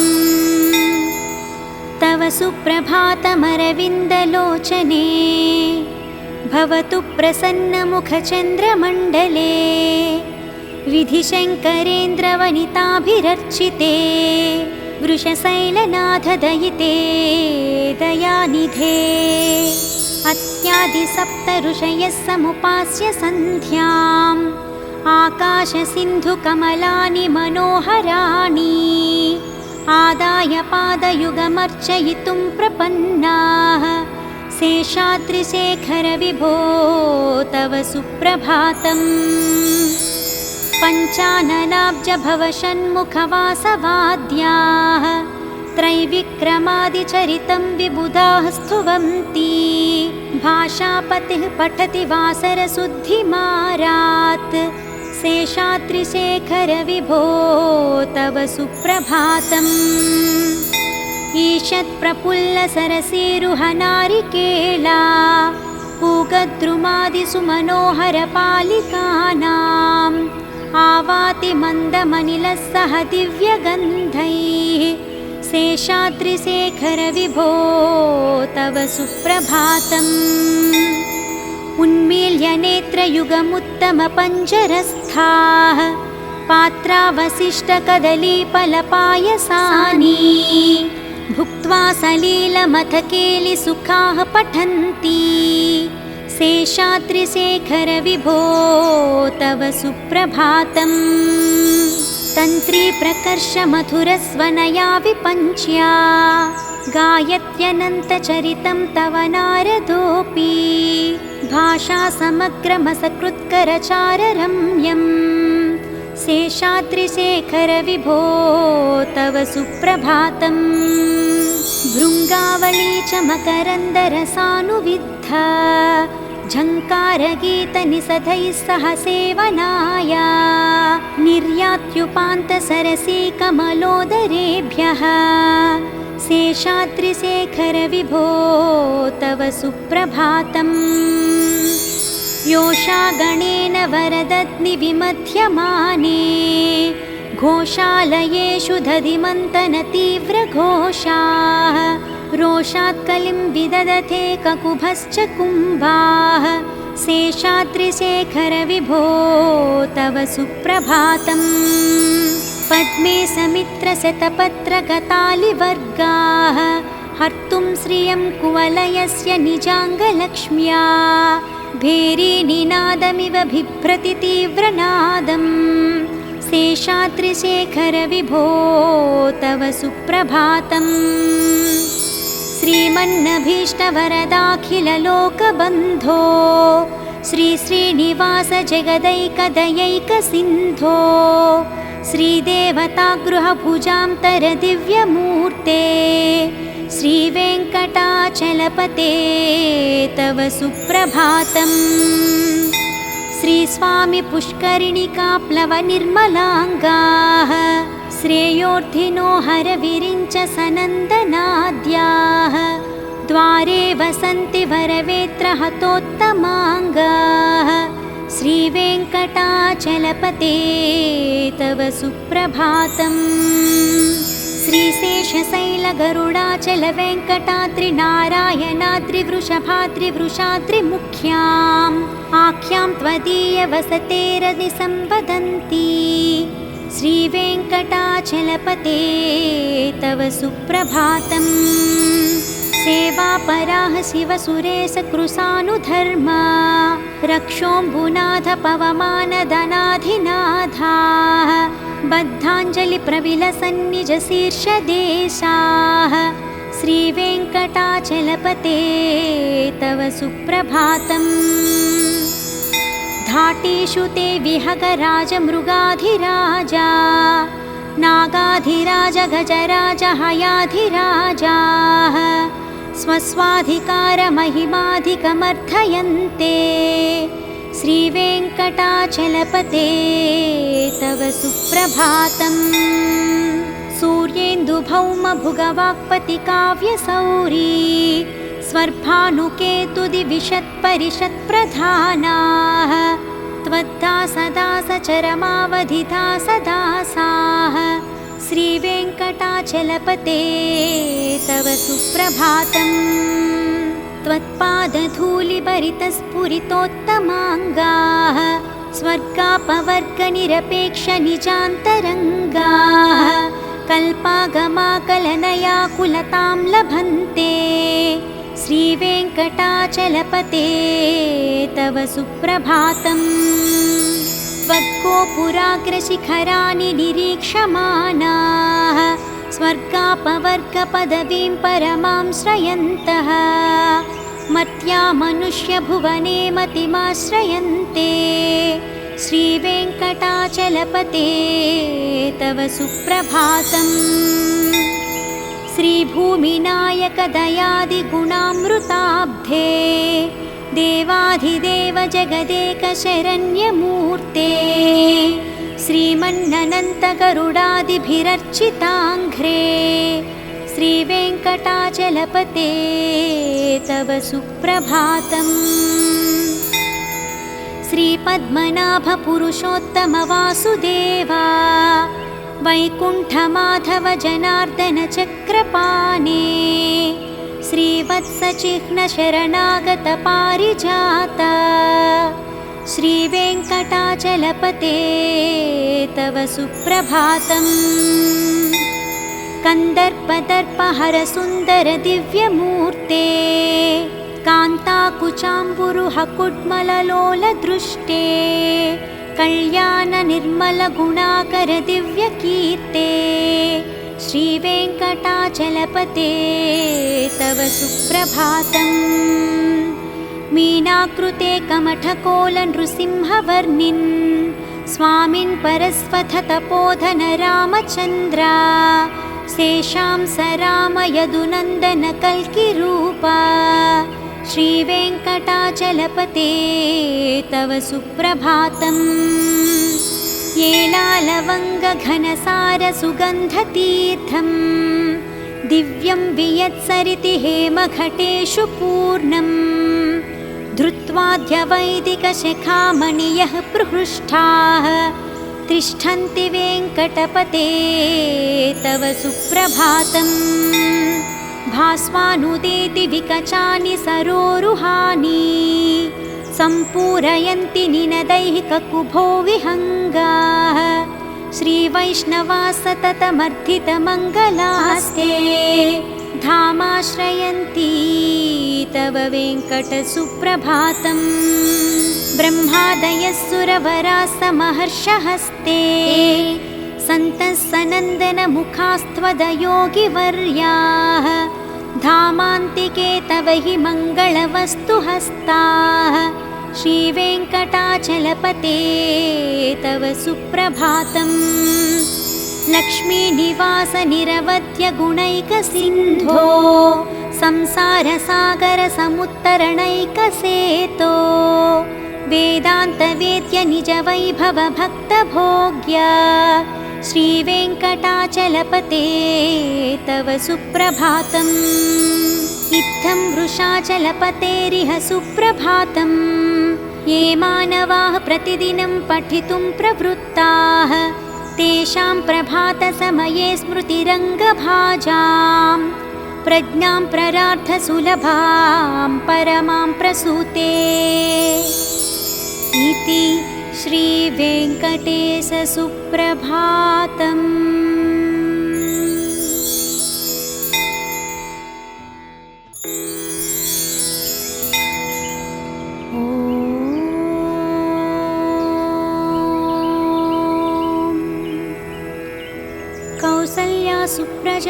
तव सुप्रभातमरविन्दलोचने भवतु प्रसन्नमुखचन्द्रमण्डले विधिशङ्करेन्द्रवनिताभिरर्चिते वृषशैलनाथदयिते दयानिधे अत्यादिसप्तऋषयः समुपास्य सन्ध्याम् आकाशसिन्धुकमलानि मनोहराणि आदाय पादयुगमर्चयितुं प्रपन्नाः शेषाद्रिशेखर विभो तव सुप्रभातम् पञ्चाननाब्जभवषण्मुखवासवाद्याः त्रैविक्रमादिचरितं विबुधाः स्तुवन्ति भाषापतिः पठति वासरशुद्धिमारात् शेषाद्रिशेखर विभो तव सुप्रभातम् ईषत्प्रफुल्लसरसीरुहनारिकेला पूगद्रुमादिसुमनोहरपालिकानाम् आवाति मन्दमनिलः सह दिव्यगन्धैः शेषाद्रिशेखर विभो तव सुप्रभातम् उन्मील्य नेत्रयुगमुत्तमपञ्जरस्थाः पात्रावशिष्टकदलीफलपायसानि भुक्त्वा सलीलमथकेलिसुखाः पठन्ति शेषाद्रिशेखर विभो तव सुप्रभातम् तन्त्रीप्रकर्षमधुरस्वनया विपञ्च्या गायत्यनन्तचरितं तव नारदोऽपि भाषासमग्रमसकृत्करचाररम्यम् शेषाद्रिशेखर विभो तव सुप्रभातम् भृङ्गावली च मकरन्दरसानुविद्धा झङ्कारगीतनिषधैः सह सेवनाय निर्यात्युपान्तसरसीकमलोदरेभ्यः शेषाद्रिशेखर विभो तव सुप्रभातम् योषागणेन वरदग्निविमध्यमाने घोषालयेषु दधिमन्तनतीव्रघोषाः रोषात् कलिं विदधते ककुभश्च कुम्भाः शेषाद्रिशेखर विभो तव सुप्रभातम् पद्मे समित्रशतपत्रगतालिवर्गाः हर्तुं श्रियं कुवलयस्य निजाङ्गलक्ष्म्या भेरीनिनादमिव बिभ्रति तीव्रनादम् शेषाद्रिशेखर विभो तव सुप्रभातम् श्रीमन्नभीष्टवरदाखिललोकबन्धो श्रीश्रीनिवास जगदैकदयैकसिन्धो श्रीदेवतागृहभुजान्तरदिव्यमूर्ते श्रीवेङ्कटाचलपते तव सुप्रभातम् श्रीस्वामि पुष्करिणिकाप्लवनिर्मलाङ्गाः श्रेयोर्धिनो हरविरिञ्च सनन्दनाद्याः द्वारे वसन्ति वरवेत्रहतोत्तमाङ्गाः श्रीवेङ्कटाचलपते तव सुप्रभातम् श्रीशेषशैलगरुडाचलवेङ्कटाद्रिनारायणाद्रिवृषभाद्रिवृषाद्रिमुख्याम् आख्यां त्वदीयवसतेरदिसंवदन्ति श्रीवेङ्कटाचलपते तव सुप्रभातम् सेवापराः शिवसुरेशकृशानुधर्मा रक्षोऽम्बुनाथ पवमानदनाधिनाथाः बद्धाञ्जलिप्रविलसन्निजशीर्षदेशाः श्रीवेङ्कटाचलपते तव सुप्रभातम्। घाटेषु ते विहगराजमृगाधिराजा नागाधिराज गजराज हयाधिराजाः स्वस्वाधिकारमहिमाधिकमर्थयन्ते श्रीवेङ्कटाचलपते तव सुप्रभातम्। सूर्येन्दुभौमभुगवाक्पतिकाव्यसौरी स्वर्भानुकेतुदिविशत्परिषत्प्रधानाः त्वद्दासदासचरमावधिदासदासाः श्रीवेङ्कटाचलपते तव सुप्रभातम्। त्वत्पादधूलिभरितस्फुरितोत्तमाङ्गाः स्वर्गापवर्गनिरपेक्षनिजान्तरङ्गाः कल्पागमाकलनयाकुलतां लभन्ते श्रीवेङ्कटाचलपते तव सुप्रभातम्। त्वद्गोपुराग्रशिखराणि निरीक्षमाणाः स्वर्गापवर्गपदवीं परमां श्रयन्तः मर्त्या मनुष्यभुवने मतिमाश्रयन्ते श्रीवेङ्कटाचलपते तव सुप्रभातम्। श्रीभूमिनायकदयादिगुणामृताब्धे देवाधिदेव जगदेकशरण्यमूर्ते श्रीमन्ननन्तगरुडादिभिरर्चिताङ्घ्रे श्रीवेङ्कटाचलपते तव सुप्रभातम्। श्रीपद्मनाभपुरुषोत्तमवासुदेवा वैकुण्ठमाधव जनार्दन चक्रपाणे श्रीवत्सचिह्नशरणागतपारिजाता श्रीवेङ्कटाचलपते तव सुप्रभातम्। कन्दर्पदर्पहरसुन्दर दिव्यमूर्ते कान्ताकुचाम्बुरुहकुड्मललोलदृष्टे कल्याणनिर्मलगुणाकर दिव्यकीर्ते श्रीवेङ्कटाचलपते तव सुप्रभातम्। मीनाकृते कमठकोलनृसिंहवर्णिन् स्वामिन् परस्वथतपोधन रामचन्द्रा शेषां स राम यदुनन्दन कल्किरूपा श्रीवेङ्कटाचलपते तव सुप्रभातम्। येलालवङ्गघनसारसुगन्धतीर्थम् दिव्यं वियत्सरिति हेमघटेषु पूर्णम् धृत्वाद्यवैदिकशिखामणियः प्रहृष्टाः तिष्ठन्ति वेङ्कटपते तव सुप्रभातम्। भास्वानुदेति विकचानि सरोरुहानि सम्पूरयन्ति निनदैहिककुभो विहङ्गाः श्रीवैष्णवा सततमर्थितमङ्गलास्ते धामाश्रयन्ति तव वेङ्कटसुप्रभातम्। ब्रह्मादयः सुरवराः समहर्षहस्ते सन्तः सनन्दनमुखास्त्वदयोगिवर्याः धामान्तिके तव हि मङ्गलवस्तुहस्ताः श्रीवेङ्कटाचलपते तव सुप्रभातम्। लक्ष्मीनिवासनिरवध्यगुणैकसिन्धो संसारसागरसमुत्तरणैकसेतो वेदान्तवेद्य निजवैभवभक्तभोग्य श्रीवेङ्कटाचलपते तव सुप्रभातम्। इत्थं वृषाचलपतेरिह सुप्रभातम्। ये मानवाः प्रतिदिनं पठितुं प्रवृत्ताः तेषां प्रभातसमये स्मृतिरङ्गभाजां प्रज्ञां प्ररार्थसुलभां परमां प्रसूते इति श्रीवेङ्कटेशसुप्रभातम्।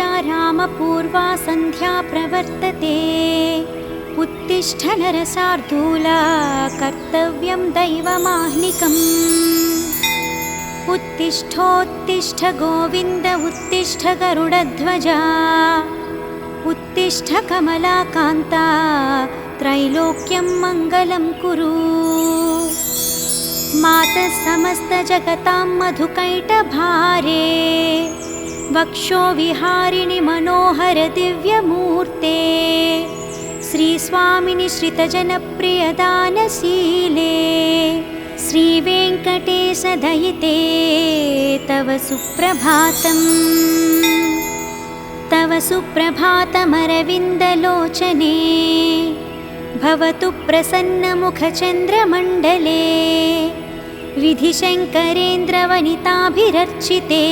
रामपूर्वा सन्ध्या प्रवर्तते। उत्तिष्ठ नरशार्दूला कर्तव्यं दैवमाह्निकम्। उत्तिष्ठोत्तिष्ठ गोविन्द उत्तिष्ठ गरुडध्वजा। उत्तिष्ठ कमलाकान्ता त्रैलोक्यं मङ्गलं कुरु। मातः समस्तजगतां मधुकैटभारे। वक्षो विहारिणि मनोहर दिव्यमूर्ते। श्रीस्वामिनि श्रितजनप्रियदानशीले। श्रीवेङ्कटेश दयिते तव सुप्रभातम्। तव सुप्रभातमरविन्दलोचने। भवतु प्रसन्नमुखचन्द्रमण्डले। विधिशङ्करेन्द्रवनिताभिरर्चिते।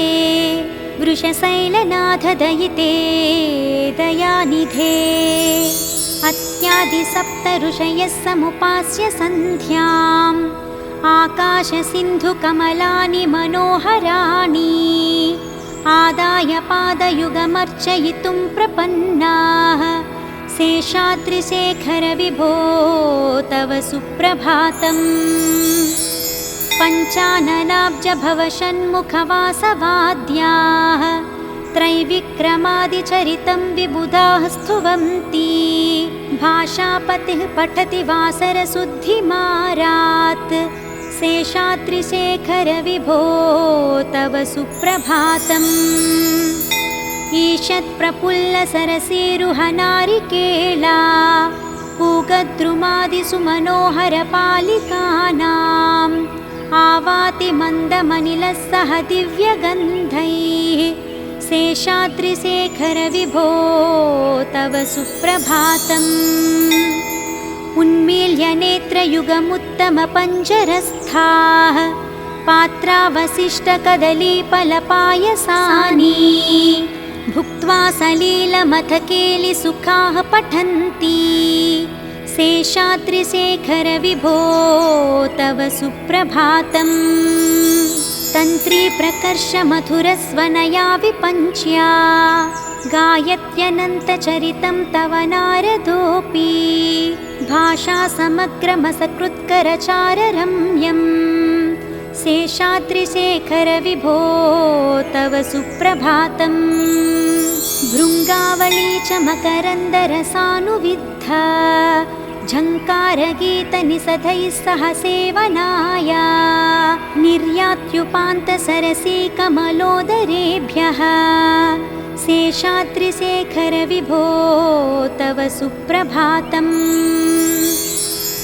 वृषशैलनाथ दयिते दयानिधे। अत्यादिसप्त ऋषयः समुपास्य सन्ध्याम्। आकाशसिन्धुकमलानि मनोहराणि। आदाय पादयुगमर्चयितुं प्रपन्नाः। शेषाद्रिशेखर विभो तव सुप्रभातम्। पञ्चाननाब्ज भवषण्मुखवासवाद्याः। त्रैविक्रमादिचरितं विबुधाः स्तुवन्ति। भाषापतिः पठति वासरशुद्धिमारात्। शेषाद्रिशेखर विभो तव सुप्रभातम्। ईषत्प्रफुल्लसरसीरुहनारिकेला। पूगद्रुमादिषु मनोहरपालिकानाम्। आवाति मन्दमनिलः सह दिव्यगन्धैः। शेषाद्रिशेखर विभो तव सुप्रभातम्। उन्मील्य नेत्रयुगमुत्तमपञ्जरस्थाः। पात्रावशिष्टकदलीफलपायसानि। भुक्त्वा सलीलमथकेलिसुखाः पठन्ति। शेषाद्रिशेखर विभो तव सुप्रभातम्। तन्त्री प्रकर्ष मधुरस्वनया विपञ्च्या। गायत्यनन्तचरितं तव नारदोऽपि। भाषा समग्रमसकृत्करचाररम्यम्। शेषाद्रिशेखर विभो तव सुप्रभातम्। भृङ्गावली च मकरन्दरसानुविद्धा। झङ्कारगीतनिषधैः सह सेवनाय। निर्यात्युपान्तसरसीकमलोदरेभ्यः। शेषाद्रिशेखर विभो तव सुप्रभातम्।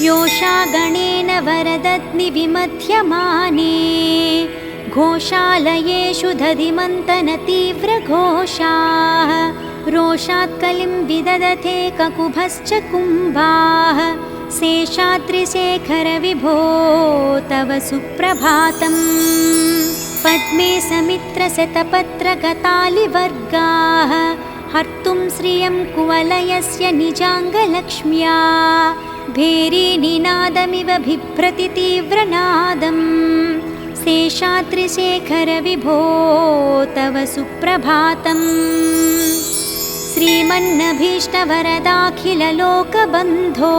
योषा गणेन वरदग्निविमध्यमाने। घोषालयेषु दधिमन्तनतीव्रघोषाः। रोषात् कलिं विदधते ककुभश्च कुम्भाः। शेषाद्रिशेखर विभो तव सुप्रभातम्। पद्मे समित्रशतपत्रगतालिवर्गाः। हर्तुं श्रियं कुवलयस्य निजाङ्गलक्ष्म्या। भेरीनिनादमिव बिभ्रति तीव्रनादम्। शेषाद्रिशेखर विभो तव सुप्रभातम्। श्रीमन्नभीष्टवरदाखिललोकबन्धो।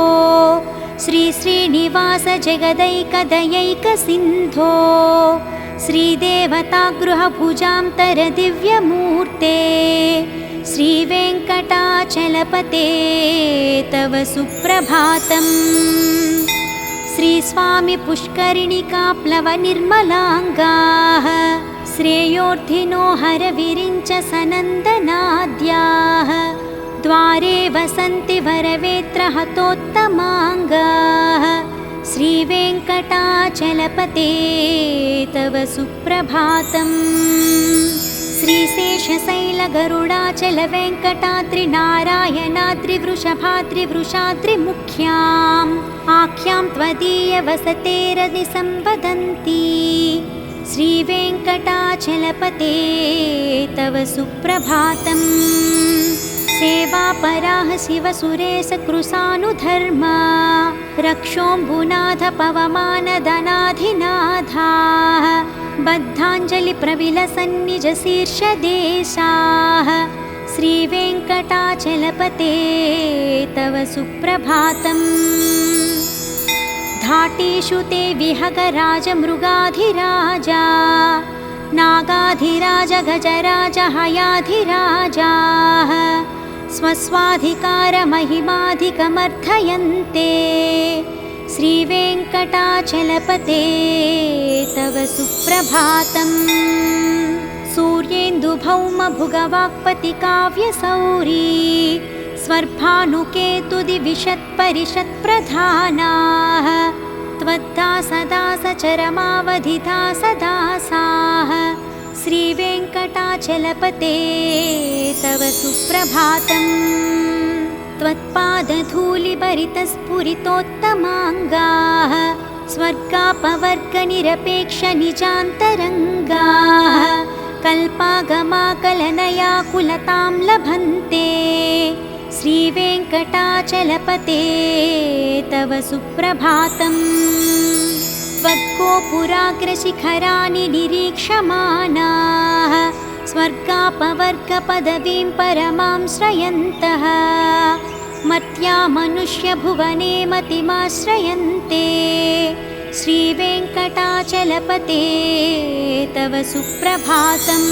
श्रीश्रीनिवास जगदैकदयैकसिन्धो। श्रीदेवतागृहभुजान्तरदिव्यमूर्ते। श्रीवेङ्कटाचलपते तव सुप्रभातम्। श्रीस्वामि पुष्करिणिकाप्लवनिर्मलाङ्गाः। श्रेयोर्धिनो हरविरिञ्च सनन्दनाद्याः। द्वारे वसन्ति वरवेत्रहतोत्तमाङ्गाः। श्रीवेङ्कटाचलपते तव सुप्रभातम्। श्रीशेषशैलगरुडाचलवेङ्कटाद्रिनारायणाद्रिवृषभाद्रिवृषाद्रिमुख्याम्। आख्यां त्वदीयवसतेरदिसंवदन्ति। श्रीवेङ्कटाचलपते तव सुप्रभातम्। सेवापराः शिवसुरेशकृशानुधर्मा। रक्षोऽम्बुनाथ पवमानदनाधिनाथाः। बद्धाञ्जलिप्रविलसन्निजशीर्षदेशाः। श्रीवेङ्कटाचलपते तव सुप्रभातम्। घाटेषु ते विहगराजमृगाधिराजा नागाधिराज गजराज हयाधिराजाः स्वस्वाधिकारमहिमाधिकमर्थयन्ते। श्रीवेङ्कटाचलपते तव सुप्रभातम्। सूर्येन्दुभौमभुगवाक्पतिकाव्यसौरी स्वर्भानुकेतुदिविशत्परिषत्प्रधानाः त्वद्दासदासचरमावधिदासदासाः श्रीवेङ्कटाचलपते तव सुप्रभातम्। त्वत्पादधूलिभरितस्फुरितोत्तमाङ्गाः स्वर्गापवर्गनिरपेक्षनिजान्तरङ्गाः कल्पागमाकलनयाकुलतां लभन्ते। श्रीवेङ्कटाचलपते तव सुप्रभातम्। त्वद्गोपुराग्रशिखराणि निरीक्षमाणाः स्वर्गापवर्गपदवीं परमां श्रयन्तः मर्त्या मनुष्यभुवने मतिमाश्रयन्ते। श्रीवेङ्कटाचलपते तव सुप्रभातम्।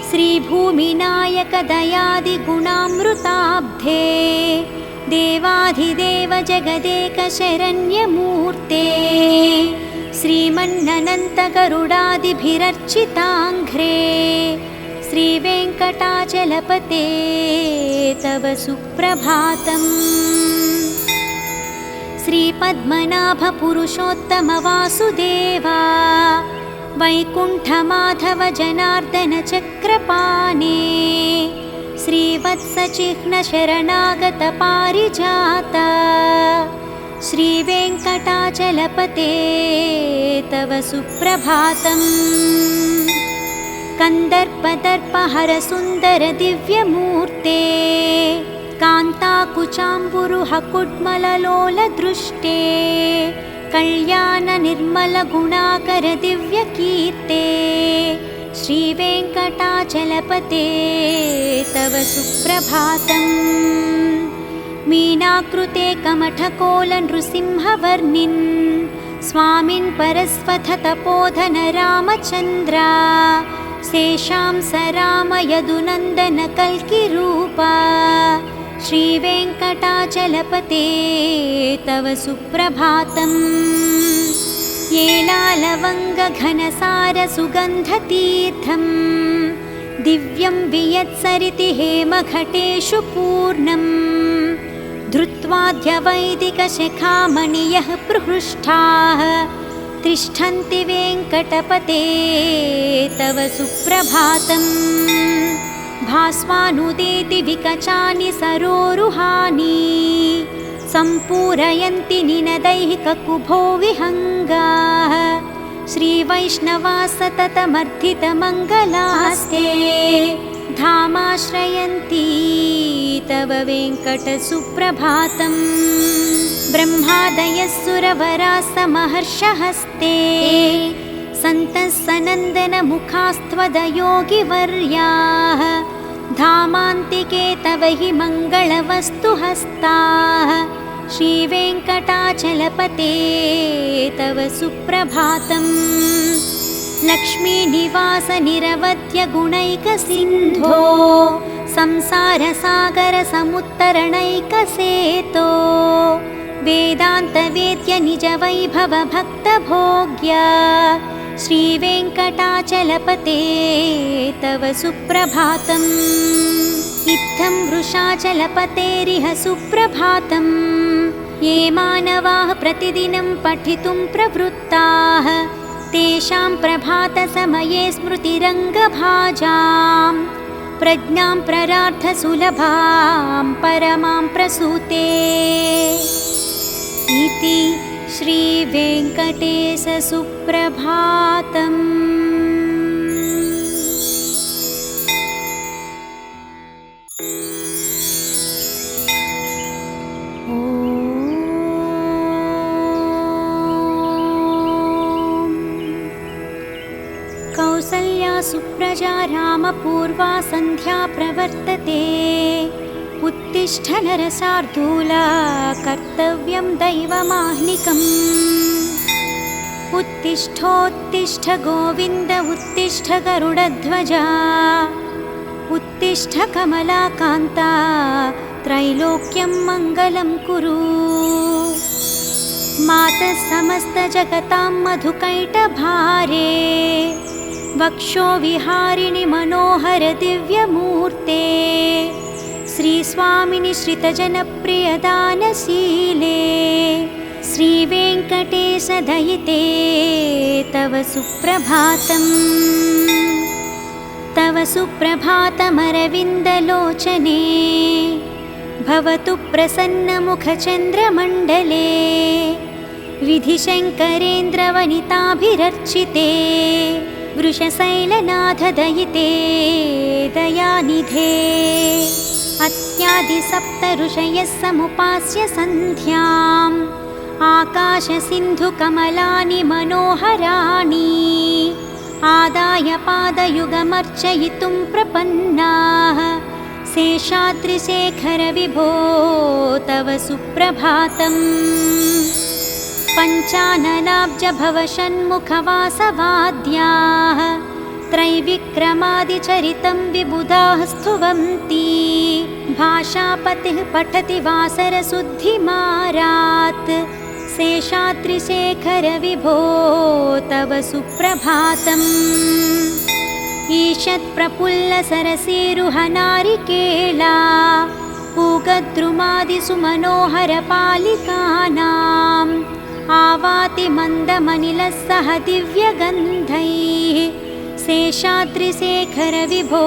श्रीभूमिनायकदयादिगुणामृताब्धे देवाधिदेव जगदेकशरण्यमूर्ते श्रीमन्ननन्तगरुडादिभिरर्चिताङ्घ्रे श्रीवेङ्कटाचलपते तव सुप्रभातम्। श्रीपद्मनाभपुरुषोत्तमवासुदेवा वैकुण्ठमाधव जनार्दन चक्रपाणे श्रीवत्सचिह्नशरणागतपारिजाता श्रीवेङ्कटाचलपते तव सुप्रभातम्। कन्दर्पदर्पहरसुन्दरदिव्यमूर्ते कान्ताकुचाम्बुरुहकुड्मललोलदृष्टे कल्याणनिर्मलगुणाकरदिव्यकीर्ते श्रीवेङ्कटाचलपते तव सुप्रभातम्। मीनाकृते कमठकोलनृसिंहवर्णिन् स्वामिन् परस्वथतपोधन रामचन्द्रा शेषां स रामयदुनन्दन कल्किरूपा श्रीवेङ्कटाचलपते तव सुप्रभातम्। येलालवङ्गघनसारसुगन्धतीर्थम् दिव्यं वियत्सरिति हेमघटेषु पूर्णम् धृत्वाद्यवैदिकशिखामणियः प्रहृष्टाः तिष्ठन्ति वेङ्कटपते तव सुप्रभातम्। भास्वानुदेति विकचानि सरोरुहानि सम्पूरयन्ति निनदैहिककुभो विहङ्गाः श्रीवैष्णवा सततमर्थितमङ्गलास्ते धामाश्रयन्ति तव वेङ्कटसुप्रभातम्। ब्रह्मादयः सुरवराः समहर्षहस्ते सन्तः सनन्दनमुखास्त्वदयोगिवर्याः धामान्तिके तव हि मङ्गलवस्तुहस्ताः श्रीवेङ्कटाचलपते तव सुप्रभातम्। लक्ष्मीनिवासनिरवध्यगुणैकसिन्धो संसारसागरसमुत्तरणैकसेतो वेदान्तवेद्यनिजवैभवभक्तभोग्या श्रीवेङ्कटाचलपते तव सुप्रभातम्। इत्थं वृषाचलपतेरिह सुप्रभातम्। ये मानवाः प्रतिदिनं पठितुं प्रवृत्ताः तेषां प्रभातसमये स्मृतिरङ्गभाजां प्रज्ञां प्ररार्थसुलभां परमां प्रसूते। इति श्रीवेङ्कटेशसुप्रभातम्। सुप्रजा रामपूर्वा सन्ध्या प्रवर्तते। उत्तिष्ठ नरशार्दूला कर्तव्यं दैवमाह्निकम्। उत्तिष्ठोत्तिष्ठ गोविन्द उत्तिष्ठ गरुडध्वजा। उत्तिष्ठ कमलाकान्ता त्रैलोक्यं मङ्गलं कुरु। मातः समस्तजगतां मधुकैटभारे। वक्षो विहारिणि मनोहर दिव्यमूर्ते। श्रीस्वामिनि श्रितजनप्रियदानशीले। श्रीवेङ्कटेश दयिते तव सुप्रभातम्। तव सुप्रभातमरविन्दलोचने। भवतु प्रसन्नमुखचन्द्रमण्डले। विधिशङ्करेन्द्रवनिताभिरर्चिते। वृषशैलनाथ दयिते दयानिधे। अत्यादिसप्त ऋषयः समुपास्य सन्ध्याम्। आकाशसिन्धुकमलानि मनोहराणि। आदाय पादयुगमर्चयितुं प्रपन्नाः। शेषाद्रिशेखर विभो तव सुप्रभातम्। पञ्चाननाब्ज भवषण्मुखवासवाद्याः। त्रैविक्रमादिचरितं विबुधाः स्तुवन्ति। भाषापतिः पठति वासरशुद्धिमारात्। शेषाद्रिशेखर विभो तव सुप्रभातम्। ईषत्प्रफुल्लसरसीरुहनारिकेला। पूगद्रुमादिसुमनोहरपालिकानाम्। आवाति मन्दमनिलः सह दिव्यगन्धैः। शेषाद्रिशेखर विभो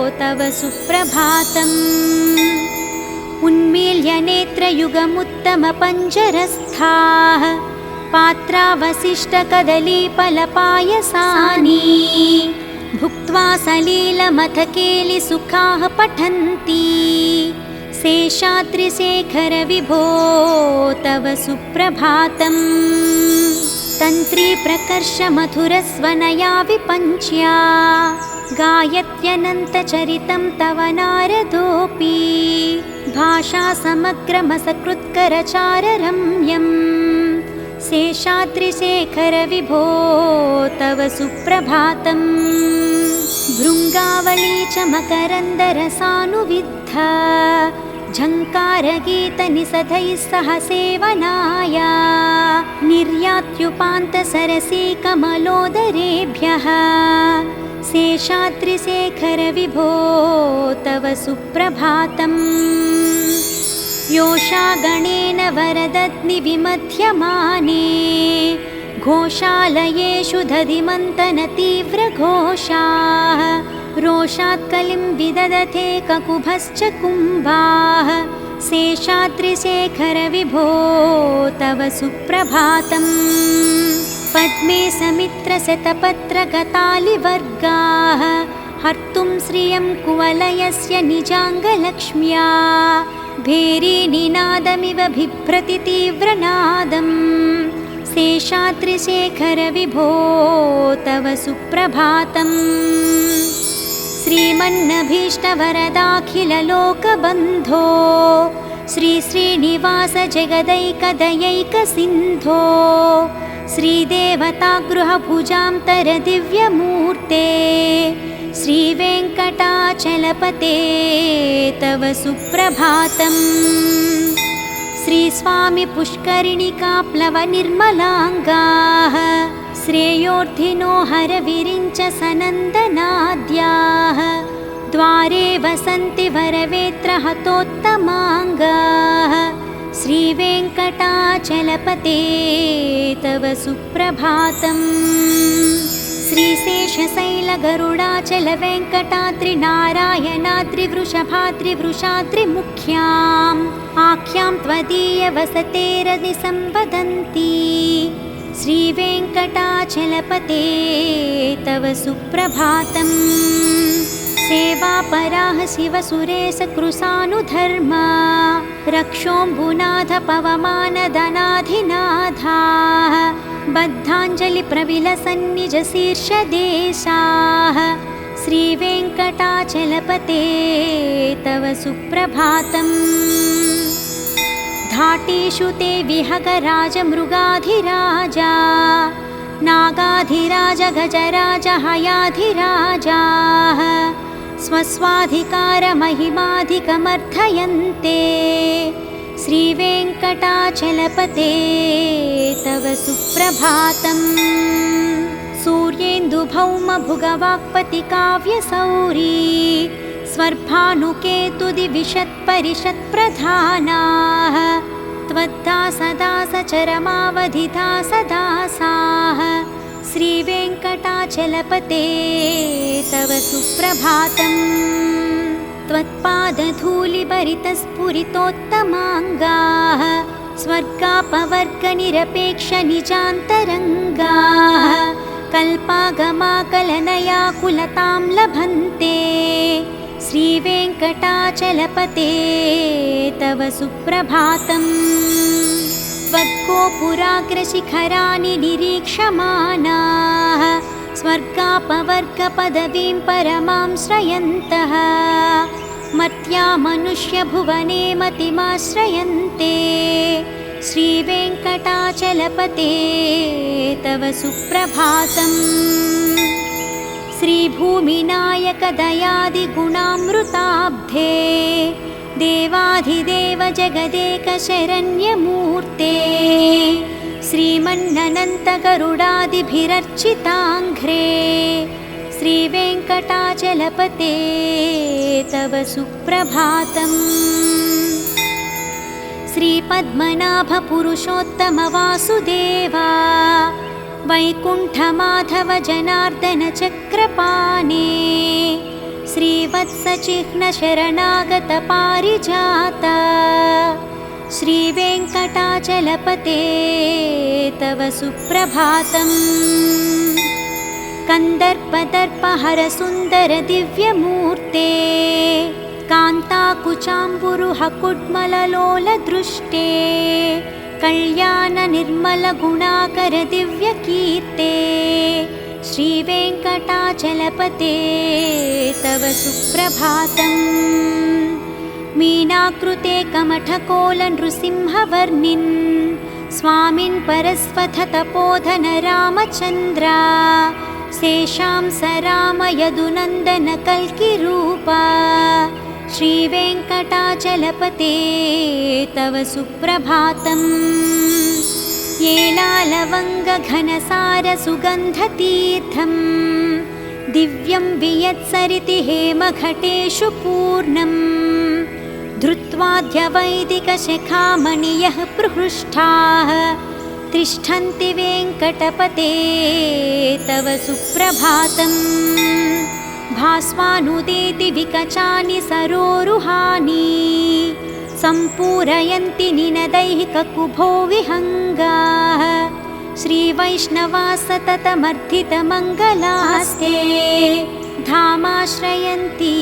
तव सुप्रभातम्। उन्मील्य नेत्रयुगमुत्तमपञ्जरस्थाः। पात्रावशिष्टकदलीफलपायसानि। भुक्त्वा सलीलमथकेलिसुखाः पठन्ति। शेषाद्रिशेखर विभो तव सुप्रभातम्। तन्त्री प्रकर्ष मधुरस्वनया विपञ्च्या। गायत्यनन्तचरितं तव नारदोऽपि। भाषा समग्रमसकृत्करचाररम्यम्। शेषाद्रिशेखर विभो तव सुप्रभातम्। भृङ्गावली च मकरन्दरसानुविद्धा। झङ्कारगीतनिषधैः सह सेवनाय। निर्यात्युपान्तसरसीकमलोदरेभ्यः। शेषाद्रिशेखर विभो तव सुप्रभातम्। योषा गणेन वरदग्निविमध्यमाने। घोषालयेषु दधिमन्तनतीव्रघोषाः। रोषात् कलिं विदधते ककुभश्च कुम्भाः। शेषाद्रिशेखर विभो तव सुप्रभातम्। पद्मे समित्रशतपत्रगतालिवर्गाः। हर्तुं श्रियं कुवलयस्य निजाङ्गलक्ष्म्या। भेरीनिनादमिव बिभ्रति तीव्रनादम्। शेषाद्रिशेखर विभो तव सुप्रभातम्। श्रीमन्नभीष्टवरदाखिललोकबन्धो। श्रीश्रीनिवास जगदैकदयैकसिन्धो। श्रीदेवतागृहभुजान्तरदिव्यमूर्ते। श्रीवेङ्कटाचलपते तव सुप्रभातम्। श्रीस्वामि पुष्करिणिकाप्लवनिर्मलाङ्गाः। श्रेयोर्धिनो हरविरिञ्च सनन्दनाद्याः। द्वारे वसन्ति वरवेत्रहतोत्तमाङ्गाः। श्रीवेङ्कटाचलपते तव सुप्रभातम्। श्रीशेषशैलगरुडाचलवेङ्कटाद्रिनारायणाद्रिवृषभाद्रिवृषाद्रिमुख्याम्। आख्यां त्वदीयवसतेरनिसंवदन्ति। श्रीवेङ्कटाचलपते तव सुप्रभातम्। सेवापराः शिवसुरेशकृशानुधर्मा रक्षोऽम्बुनाथ पवमानदनाधिनाथाः बद्धाञ्जलिप्रविलसन्निजशीर्षदेशाः श्रीवेङ्कटाचलपते तव सुप्रभातम्। घाटेषु ते विहगराजमृगाधिराजा नागाधिराज गजराज हयाधिराजाः स्वस्वाधिकारमहिमाधिकमर्थयन्ते श्रीवेङ्कटाचलपते तव सुप्रभातम्। सूर्येन्दुभौमभुगवाक्पतिकाव्यसौरी स्वर्भानुकेतुदिविशत्परिषत्प्रधानाः त्वद्दासदासचरमावधिदासदासाः श्रीवेङ्कटाचलपते तव सुप्रभातम्। त्वत्पादधूलिभरितस्फुरितोत्तमाङ्गाः स्वर्गापवर्गनिरपेक्षनिजान्तरङ्गाः कल्पागमाकलनयाकुलतां लभन्ते श्रीवेङ्कटाचलपते तव सुप्रभातम्। त्वद्गोपुराग्रशिखराणि निरीक्षमाणाः स्वर्गापवर्गपदवीं परमां श्रयन्तः मर्त्या मनुष्यभुवने मतिमाश्रयन्ते श्रीवेङ्कटाचलपते तव सुप्रभातम्। श्रीभूमिनायकदयादिगुणामृताब्धे देवाधिदेव जगदेकशरण्यमूर्ते श्रीमन्ननन्तगरुडादिभिरर्चिताङ्घ्रे श्रीवेङ्कटाचलपते तव सुप्रभातम्। श्रीपद्मनाभपुरुषोत्तमवासुदेवा वैकुण्ठमाधव जनार्दन चक्रपाणे श्रीवत्सचिह्नशरणागत पारिजाता श्रीवेङ्कटाचलपते तव सुप्रभातम्। कन्दर्पदर्पहरसुन्दर दिव्यमूर्ते कान्ताकुचाम्बुरुहकुड्मललोलदृष्टे कल्याणनिर्मलगुणाकर दिव्यकीर्ते श्रीवेङ्कटाचलपते तव सुप्रभातम्। मीनाकृते कमठकोलनृसिंहवर्णिन् स्वामिन् परस्वथतपोधन रामचन्द्रा शेषां स राम यदुनन्दन कल्किरूपा श्रीवेङ्कटाचलपते तव सुप्रभातम्। येलालवङ्गघनसारसुगन्धतीर्थम् दिव्यं वियत्सरिति हेमघटेषु पूर्णम् धृत्वाद्यवैदिकशिखामणियः प्रहृष्टाः तिष्ठन्ति वेङ्कटपते तव सुप्रभातम्। भास्वानुदेति विकचानि सरोरुहानि सम्पूरयन्ति निनदैहिककुभो विहङ्गाः श्रीवैष्णवा सततमर्थितमङ्गलास्ते धामाश्रयन्ति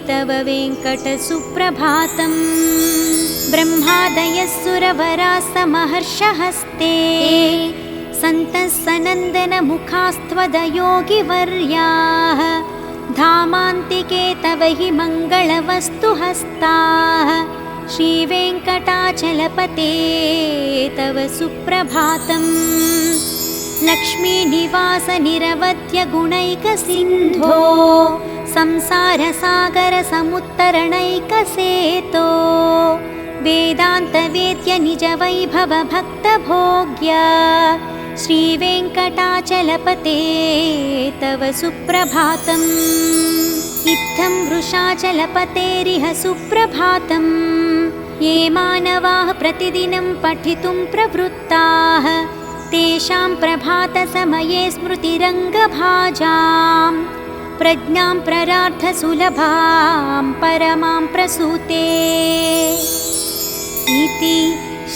तव वेङ्कटसुप्रभातम्। ब्रह्मादयः सुरवराः समहर्षहस्ते सन्तः सनन्दनमुखास्त्वदयोगिवर्याः धामान्तिके तव हि मङ्गलवस्तुहस्ताः श्रीवेङ्कटाचलपते तव सुप्रभातम्। लक्ष्मीनिवासनिरवध्यगुणैकसिन्धो संसारसागरसमुत्तरणैकसेतो वेदान्तवेद्य निजवैभवभक्तभोग्य श्रीवेङ्कटाचलपते तव सुप्रभातम्। इत्थं वृषाचलपतेरिह सुप्रभातम्। ये मानवाः प्रतिदिनं पठितुं प्रवृत्ताः तेषां प्रभातसमये स्मृतिरङ्गभाजां प्रज्ञां प्ररार्थसुलभां परमां प्रसूते इति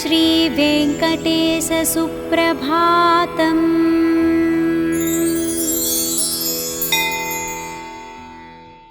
श्रीवेङ्कटेशसुप्रभातम्।